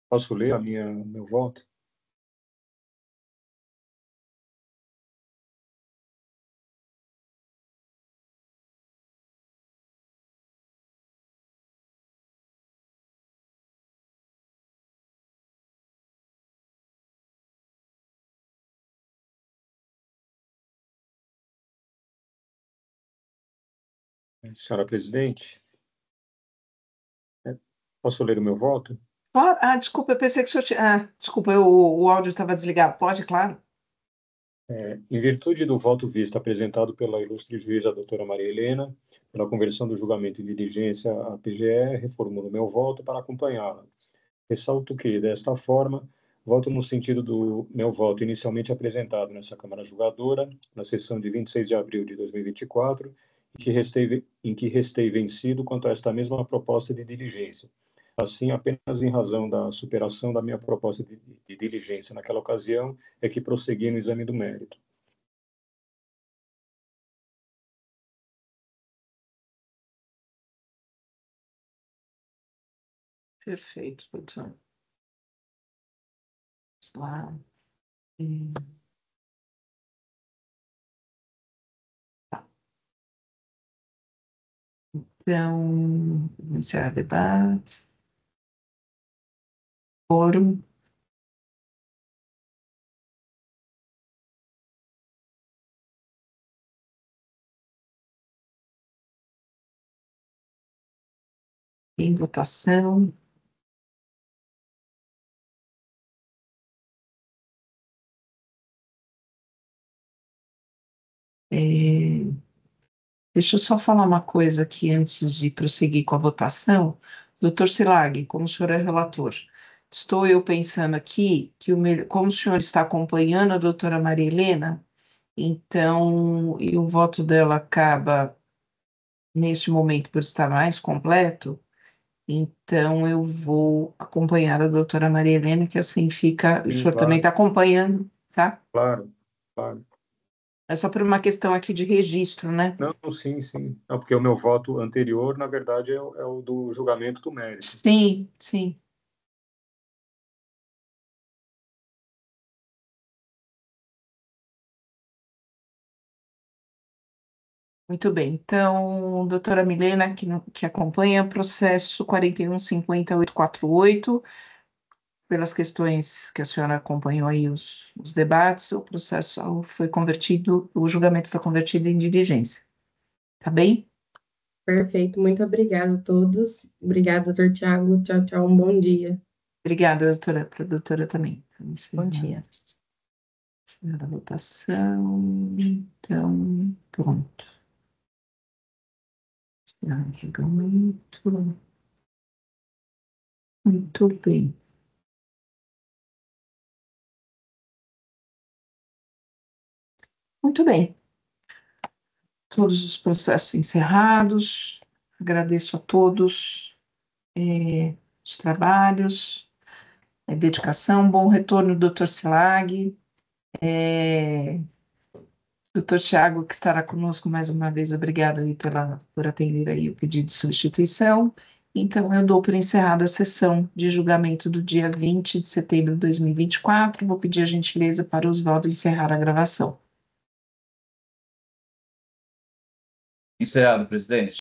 Posso ler meu voto? Senhora presidente, posso ler o meu voto? Desculpa, eu pensei que o senhor tinha. Desculpa, o áudio estava desligado. Pode, claro. Em virtude do voto visto apresentado pela ilustre juíza doutora Maria Helena, pela conversão do julgamento em diligência à PGE, reformulo meu voto para acompanhá-la. Ressalto que, desta forma, voto no sentido do meu voto inicialmente apresentado nessa Câmara Julgadora, na sessão de 26 de abril de 2024, em que restei vencido quanto a esta mesma proposta de diligência. Assim, apenas em razão da superação da minha proposta de diligência naquela ocasião, é que prossegui no exame do mérito. Perfeito, produção. Vamos lá. Tá. Então, iniciar debate. Fórum. Em votação. Deixa eu só falar uma coisa aqui antes de prosseguir com a votação. Doutor Silag, como o senhor é relator, estou eu pensando aqui que, como o senhor está acompanhando a doutora Maria Helena, então, e o voto dela acaba, neste momento, por estar mais completo, então eu vou acompanhar a doutora Maria Helena, que assim fica. O Sim, senhor também claro, está acompanhando, tá? claro, claro. É só por uma questão aqui de registro, né? Não, sim, sim. Não, porque o meu voto anterior, na verdade, é o do julgamento do mérito. Sim, sim. Muito bem. Então, doutora Milena, que acompanha o processo 41.50.848, pelas questões que a senhora acompanhou aí os debates, o processo foi convertido, o julgamento foi convertido em diligência. Tá bem? Perfeito, muito obrigada a todos. Obrigada, doutor Tiago. Tchau, tchau, um bom dia. Obrigada, doutora, para a doutora também. Bom dia. Encerrar a votação. Então, pronto. Muito, muito bem. Muito bem. Todos os processos encerrados. Agradeço a todos os trabalhos, a dedicação. Bom retorno, doutor Silag. Doutor Tiago, que estará conosco mais uma vez, obrigada aí por atender aí o pedido de substituição. Então, eu dou por encerrada a sessão de julgamento do dia 20 de setembro de 2024. Vou pedir a gentileza para o Oswaldo encerrar a gravação. Encerrado, presidente.